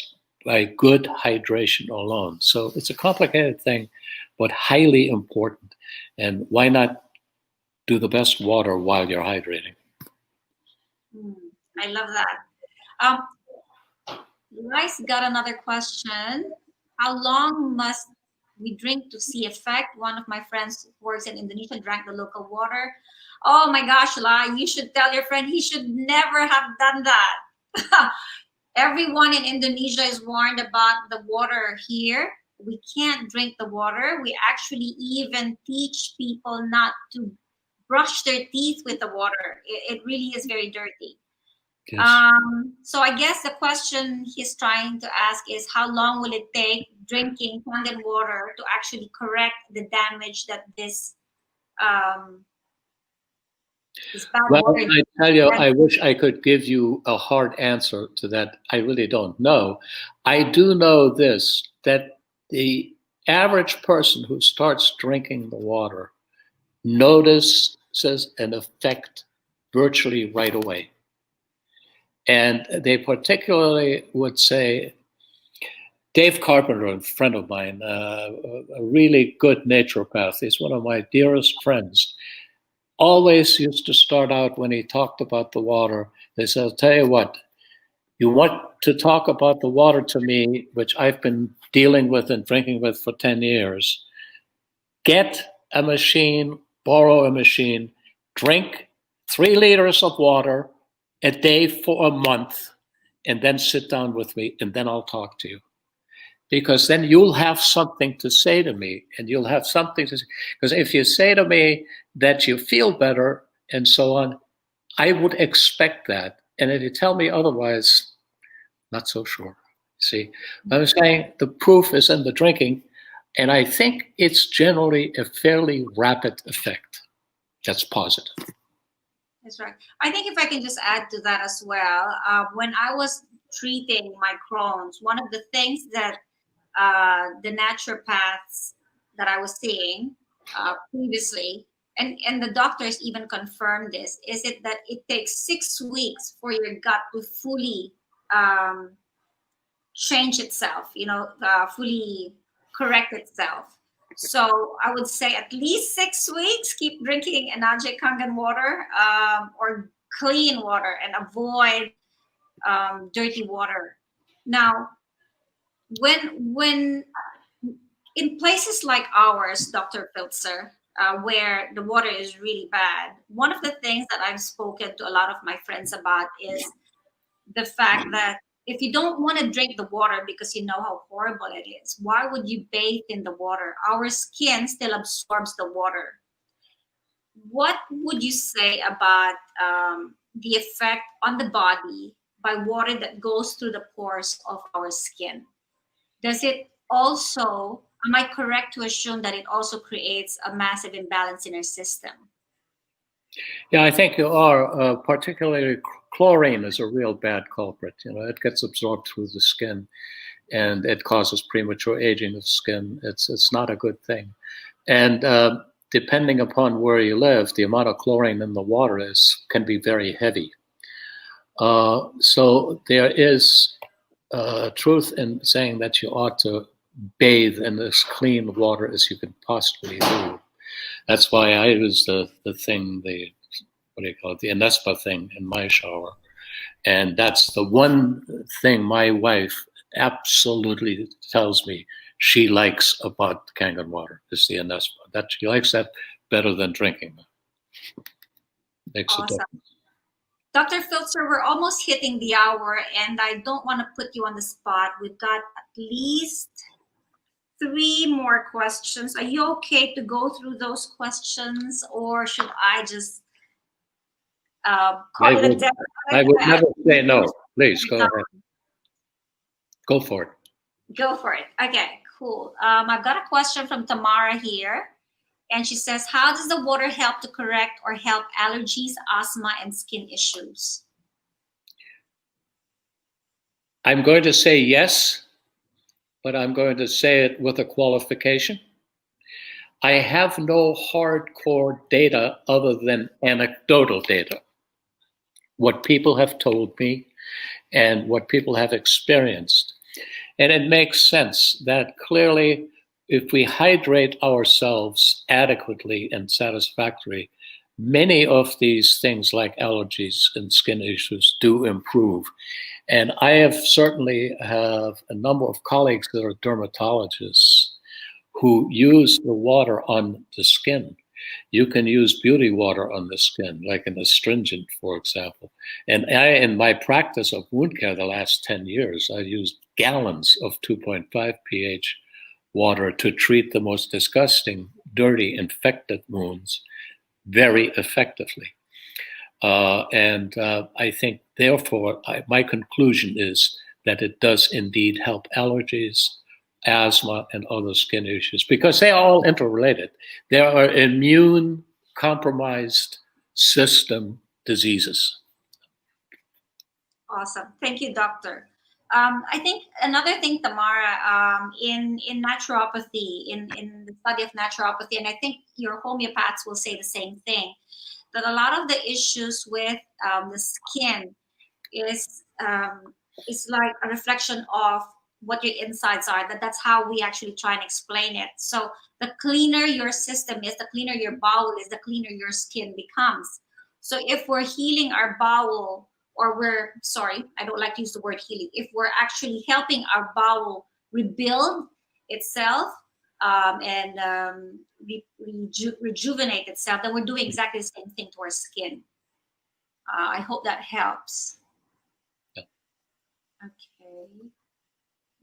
by good hydration alone. So it's a complicated thing, but highly important. And why not do the best water while you're hydrating?
I love that. Rice got another question. How long must we drink to see effect? One of my friends who works in Indonesia drank the local water. Oh my gosh, Lai, you should tell your friend he should never have done that. Everyone in Indonesia is warned about the water here. We can't drink the water. We actually even teach people not to brush their teeth with the water. It really is very dirty. Yes. So I guess the question he's trying to ask is how long will it take drinking Kangen water to actually correct the damage that this bad water.
I tell you, I wish I could give you a hard answer to that. I really don't know. I do know this, that the average person who starts drinking the water notices an effect virtually right away. And they particularly would say, Dave Carpenter, a friend of mine, a really good naturopath, he's one of my dearest friends, always used to start out when he talked about the water. They said, I'll tell you what, you want to talk about the water to me, which I've been dealing with and drinking with for 10 years. Get a machine, borrow a machine, drink 3 liters of water a day for a month, and then sit down with me, and then I'll talk to you. Because then you'll have something to say to me, and you'll have something to say. Because if you say to me that you feel better and so on, I would expect that. And if you tell me otherwise, not so sure. See, I'm saying the proof is in the drinking, and I think it's generally a fairly rapid effect that's positive.
That's right. I think if I can just add to that as well, when I was treating my Crohn's, one of the things that the naturopaths that I was seeing previously, and the doctors even confirmed this, is that it takes 6 weeks for your gut to fully change itself, fully correct itself. So I would say at least 6 weeks, keep drinking Enagic Kangen water or clean water and avoid dirty water. Now, when in places like ours, Dr. Filtzer, where the water is really bad, one of the things that I've spoken to a lot of my friends about is the fact that if you don't want to drink the water because you know how horrible it is, why would you bathe in the water? Our skin still absorbs the water. What would you say about the effect on the body by water that goes through the pores of our skin? Does it also, am I correct to assume that it also creates a massive imbalance in our system?
Yeah, I think you are. Particularly, chlorine is a real bad culprit. It gets absorbed through the skin, and it causes premature aging of skin. It's not a good thing. And depending upon where you live, the amount of chlorine in the water can be very heavy. So there is truth in saying that you ought to bathe in as clean water as you can possibly do. That's why I use the thing, what do you call it, the Anespa thing in my shower. And that's the one thing my wife absolutely tells me she likes about Kangen water is the Anespa. That she likes that better than drinking it. Makes a difference.
Dr. Filtzer, we're almost hitting the hour, and I don't want to put you on the spot. We've got at least 3 more questions. Are you okay to go through those questions, or should I just call it a day?
I would never say no. Please, go ahead. Go for it.
Go for it. Okay, cool. I've got a question from Tamara here. And she says, how does the water help to correct or help allergies, asthma, and skin issues?
I'm going to say yes, but I'm going to say it with a qualification. I have no hardcore data other than anecdotal data. What people have told me and what people have experienced. And it makes sense that clearly, if we hydrate ourselves adequately and satisfactorily, many of these things like allergies and skin issues do improve. And I have certainly have a number of colleagues that are dermatologists who use the water on the skin. You can use beauty water on the skin, like an astringent, for example. And in my practice of wound care the last 10 years, I used gallons of 2.5 pH water to treat the most disgusting, dirty, infected wounds very effectively. I think, therefore, my conclusion is that it does indeed help allergies, asthma, and other skin issues because they are all interrelated. There are immune compromised system diseases.
Awesome. Thank you, doctor. I think another thing, Tamara, in naturopathy, in the study of naturopathy, and I think your homeopaths will say the same thing, that a lot of the issues with the skin is like a reflection of what your insides are. That's how we actually try and explain it. So the cleaner your system is, the cleaner your bowel is, the cleaner your skin becomes. So if we're healing our bowel, or I don't like to use the word healing, if we're actually helping our bowel rebuild itself and rejuvenate itself, then we're doing exactly the same thing to our skin. I hope that helps.
Yeah.
Okay.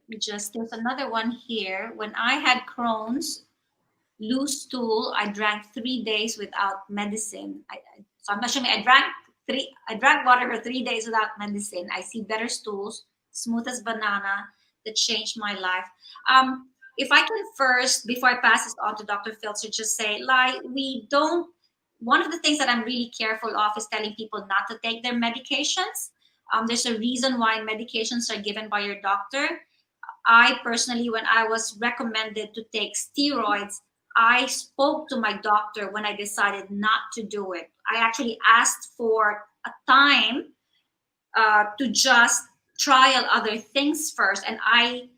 There's another one here. When I had Crohn's, loose stool, I drank 3 days without medicine. So I'm assuming I drank water for 3 days without medicine. I see better stools, smooth as banana, that changed my life. If I can first, before I pass this on to Dr. Filtzer, just say, one of the things that I'm really careful of is telling people not to take their medications. There's a reason why medications are given by your doctor. I personally, when I was recommended to take steroids, I spoke to my doctor when I decided not to do it. I actually asked for a time to just trial other things first. And I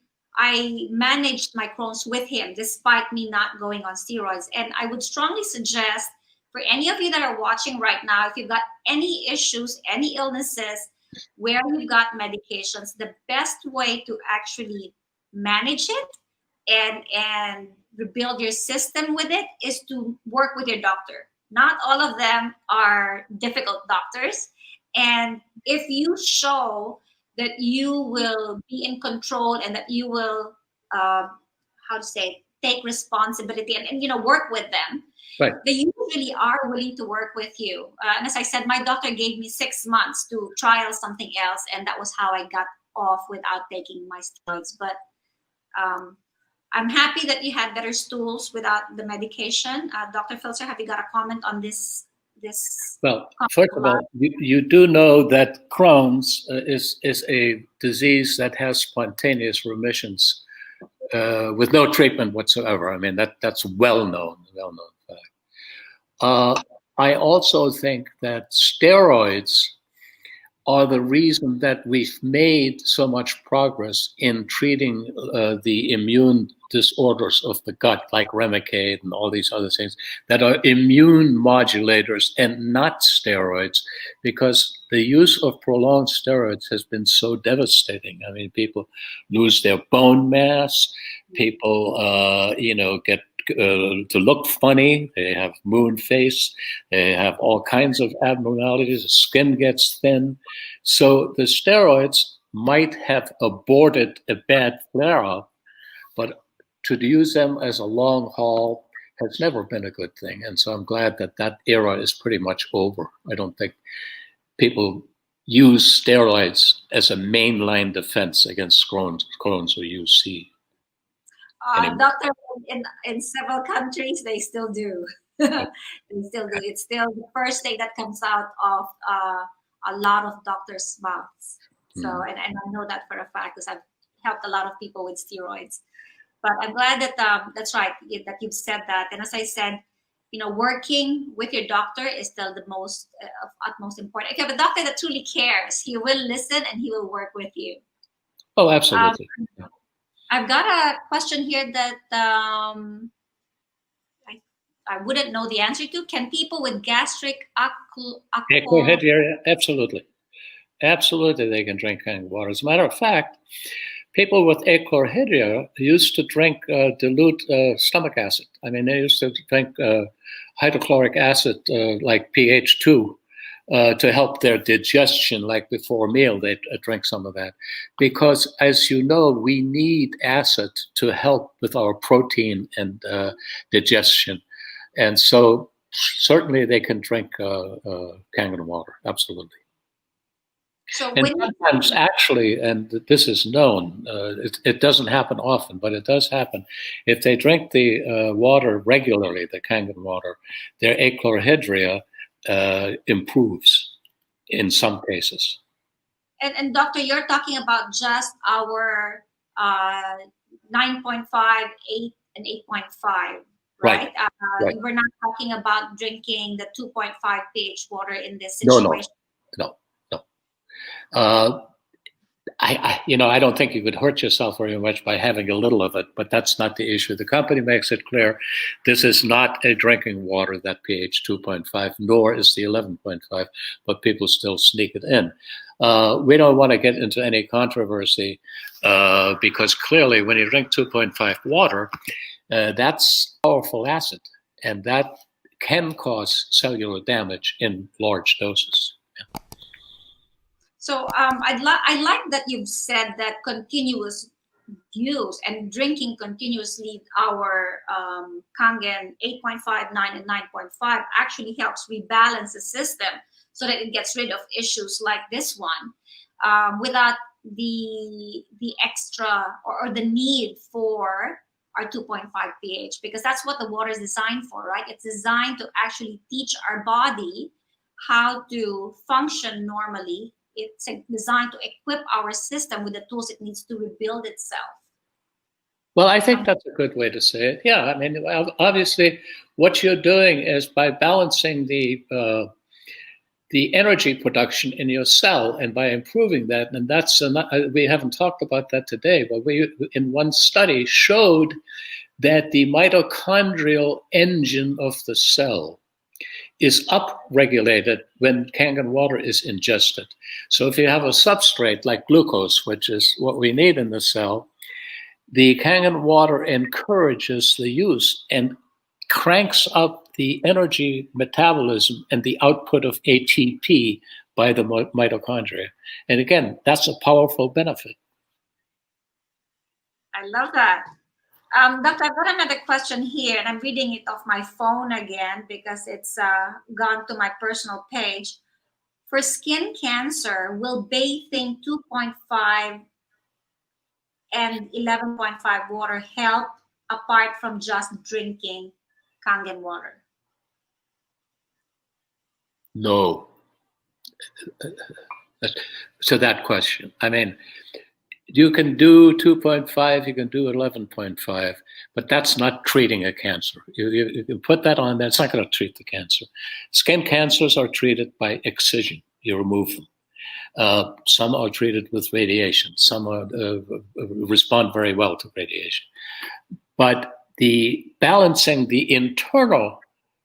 managed my Crohn's with him, despite me not going on steroids. And I would strongly suggest for any of you that are watching right now, if you've got any issues, any illnesses, where you've got medications, the best way to actually manage it and rebuild your system with it is to work with your doctor. Not all of them are difficult doctors. And if you show that you will be in control and that you will, take responsibility and work with them,
right,
the really are willing to work with you. And as I said, my doctor gave me 6 months to trial something else, and that was how I got off without taking my steroids. But I'm happy that you had better stools without the medication. Dr. Filtzer, have you got a comment on this?
Well, first of all, you do know that Crohn's is a disease that has spontaneous remissions with no treatment whatsoever. I mean, that's well known fact. I also think that steroids are the reason that we've made so much progress in treating the immune disorders of the gut, like Remicade and all these other things that are immune modulators and not steroids, because the use of prolonged steroids has been so devastating. I mean, people lose their bone mass, people, get to look funny, they have moon face, they have all kinds of abnormalities, the skin gets thin. So the steroids might have aborted a bad flare-up, but to use them as a long haul has never been a good thing. And so I'm glad that that era is pretty much over. I don't think people use steroids as a mainline defense against Crohn's or UC.
Doctor, in several countries, they still do. They still do. It's still the first thing that comes out of a lot of doctors' mouths. So, and I know that for a fact because I've helped a lot of people with steroids. But I'm glad that that's right, that you've said that. And as I said, working with your doctor is still the most of utmost important. If you have a doctor that truly cares, he will listen and he will work with you.
Oh, absolutely.
I've got a question here that I wouldn't know the answer to. Can people with gastric
acrohydria? Absolutely. Absolutely, they can drink Kangen water. As a matter of fact, people with acrohydria used to drink dilute stomach acid. I mean, they used to drink hydrochloric acid like pH 2 to help their digestion, like before a meal, they'd drink some of that. Because, as you know, we need acid to help with our protein and digestion. And so certainly they can drink Kangen water, absolutely.
So
and sometimes actually, and this is known, it doesn't happen often, but it does happen. If they drink the water regularly, the Kangen water, their acrohydria improves in some cases.
And doctor, you're talking about just our 9.5, 8, and 8.5, right?
Right.
We're not talking about drinking the 2.5 pH water in this situation.
No. I don't think you could hurt yourself very much by having a little of it, but that's not the issue. The company makes it clear this is not a drinking water, that pH 2.5, nor is the 11.5, but people still sneak it in. We don't want to get into any controversy because clearly when you drink 2.5 water, that's powerful acid, and that can cause cellular damage in large doses.
So I like that you've said that continuous use and drinking continuously our Kangen 8.5, 9, and 9.5 actually helps rebalance the system so that it gets rid of issues like this one without the extra or the need for our 2.5 pH, because that's what the water is designed for, right? It's designed to actually teach our body how to function normally. It's designed to equip our system with the tools it needs to rebuild itself.
Well, I think that's a good way to say it. Yeah, I mean, obviously, what you're doing is by balancing the energy production in your cell, and by improving that, and that's we haven't talked about that today, but we in one study showed that the mitochondrial engine of the cell is upregulated when Kangen water is ingested. So if you have a substrate like glucose, which is what we need in the cell, the Kangen water encourages the use and cranks up the energy metabolism and the output of ATP by the mitochondria. And again, that's a powerful benefit.
I love that. Doctor, I've got another question here, and I'm reading it off my phone again because it's gone to my personal page. For skin cancer, will bathing 2.5 and 11.5 water help apart from just drinking Kangen water?
No. To that question, I mean, you can do 2.5, you can do 11.5, but that's not treating a cancer. You can put that on, that's not going to treat the cancer. Skin cancers are treated by excision. You remove them. Some are treated with radiation. Some respond very well to radiation. But the balancing the internal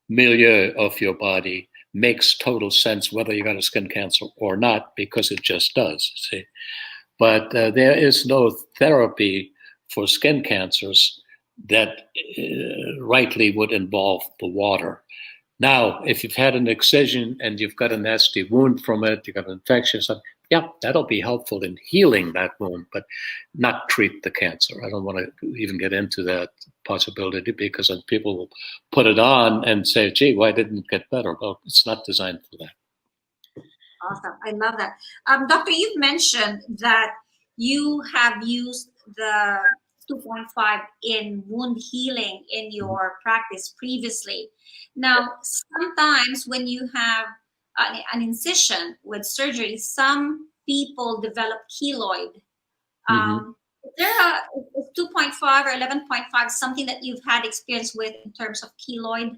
milieu of your body makes total sense whether you got a skin cancer or not, because it just does. See, but there is no therapy for skin cancers that rightly would involve the water. Now, if you've had an excision and you've got a nasty wound from it, you've got an infection, yeah, that'll be helpful in healing that wound, but not treat the cancer. I don't want to even get into that possibility, because then people will put it on and say, gee, why didn't it get better? Well, it's not designed for that.
Awesome. I love that. Doctor, you've mentioned that you have used the 2.5 in wound healing in your practice previously. Now, sometimes when you have an incision with surgery, some people develop keloid. Is there is 2.5 or 11.5 something that you've had experience with in terms of keloid?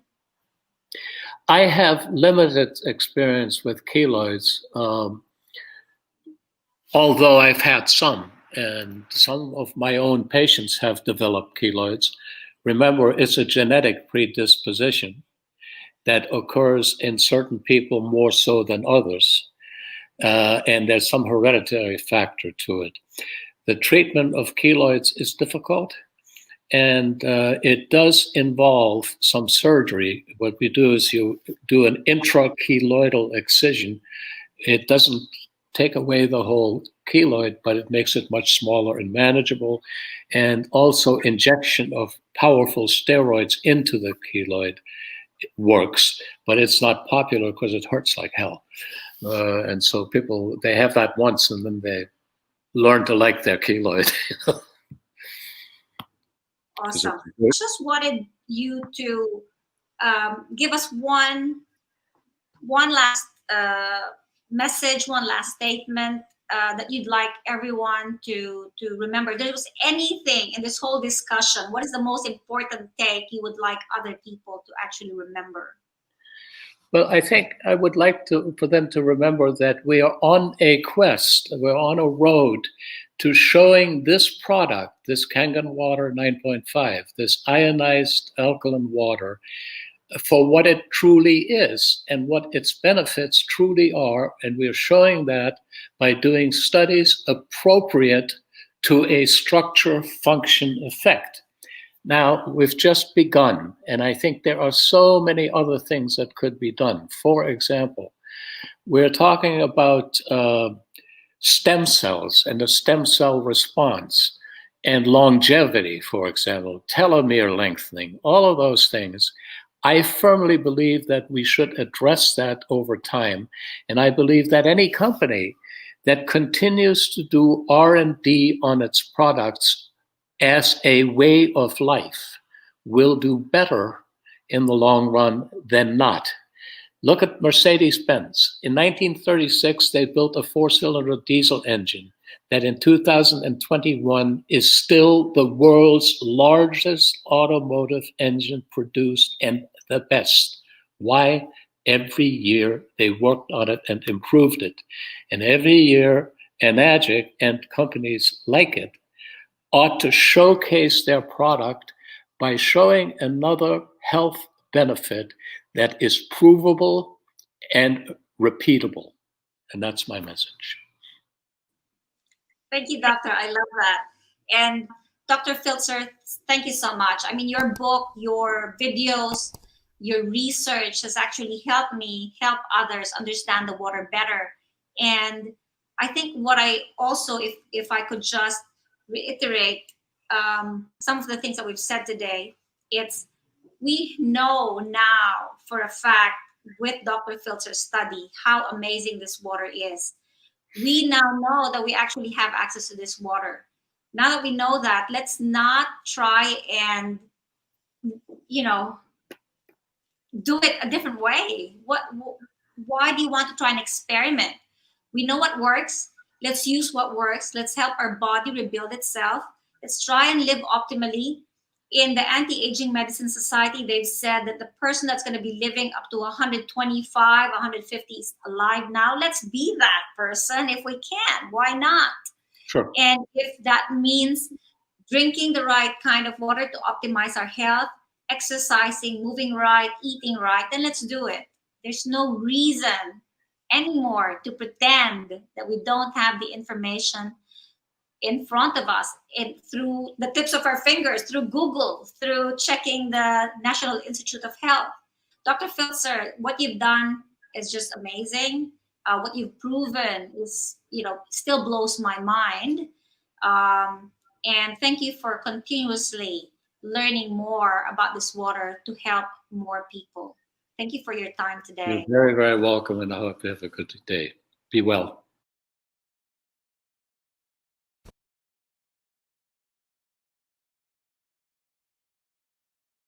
I have limited experience with keloids, although I've had some, and some of my own patients have developed keloids. Remember, it's a genetic predisposition that occurs in certain people more so than others, and there's some hereditary factor to it. The treatment of keloids is difficult, and it does involve some surgery. What we do is you do an intrakeloidal excision. It doesn't take away the whole keloid, but it makes it much smaller and manageable. And also injection of powerful steroids into the keloid works, but it's not popular because it hurts like hell. And so people, they have that once and then they learn to like their keloid.
Awesome. Just wanted you to give us one last message, one last statement that you'd like everyone to remember. If there was anything in this whole discussion, what is the most important take you would like other people to actually remember?
Well, I think I would like for them to remember that we are on a quest, we're on a road to showing this product, this Kangen water 9.5, this ionized alkaline water, for what it truly is and what its benefits truly are. And we're showing that by doing studies appropriate to a structure-function effect. Now, we've just begun, and I think there are so many other things that could be done. For example, we're talking about stem cells and the stem cell response and longevity, for example, telomere lengthening, all of those things. I firmly believe that we should address that over time, and I believe that any company that continues to do R&D on its products as a way of life will do better in the long run than not. Look at Mercedes-Benz. In 1936, they built a 4-cylinder diesel engine that in 2021 is still the world's largest automotive engine produced and the best. Why? Every year they worked on it and improved it. And every year, Enagic and companies like it ought to showcase their product by showing another health benefit that is provable and repeatable. And that's my message.
Thank you, Doctor. I love that. And Dr. Filtzer, thank you so much. I mean, your book, your videos, your research has actually helped me help others understand the water better. And I think what I also, if I could just reiterate, some of the things that we've said today, we know now for a fact with Dr. Filtzer's study how amazing this water is. We now know that we actually have access to this water. Now that we know that, let's not try and, do it a different way. Why do you want to try and experiment? We know what works. Let's use what works. Let's help our body rebuild itself. Let's try and live optimally. In the Anti-Aging Medicine Society, they've said that the person that's going to be living up to 125, 150 is alive now. Let's be that person if we can. Why not?
Sure.
And if that means drinking the right kind of water to optimize our health, exercising, moving right, eating right, then let's do it. There's no reason anymore to pretend that we don't have the information in front of us through the tips of our fingers, through Google, through checking the National Institute of Health. Dr. Filtzer, what you've done is just amazing. What you've proven is, still blows my mind. And thank you for continuously learning more about this water to help more people. Thank you for your time today.
You're very, very welcome, and I hope you have a good day. Be well.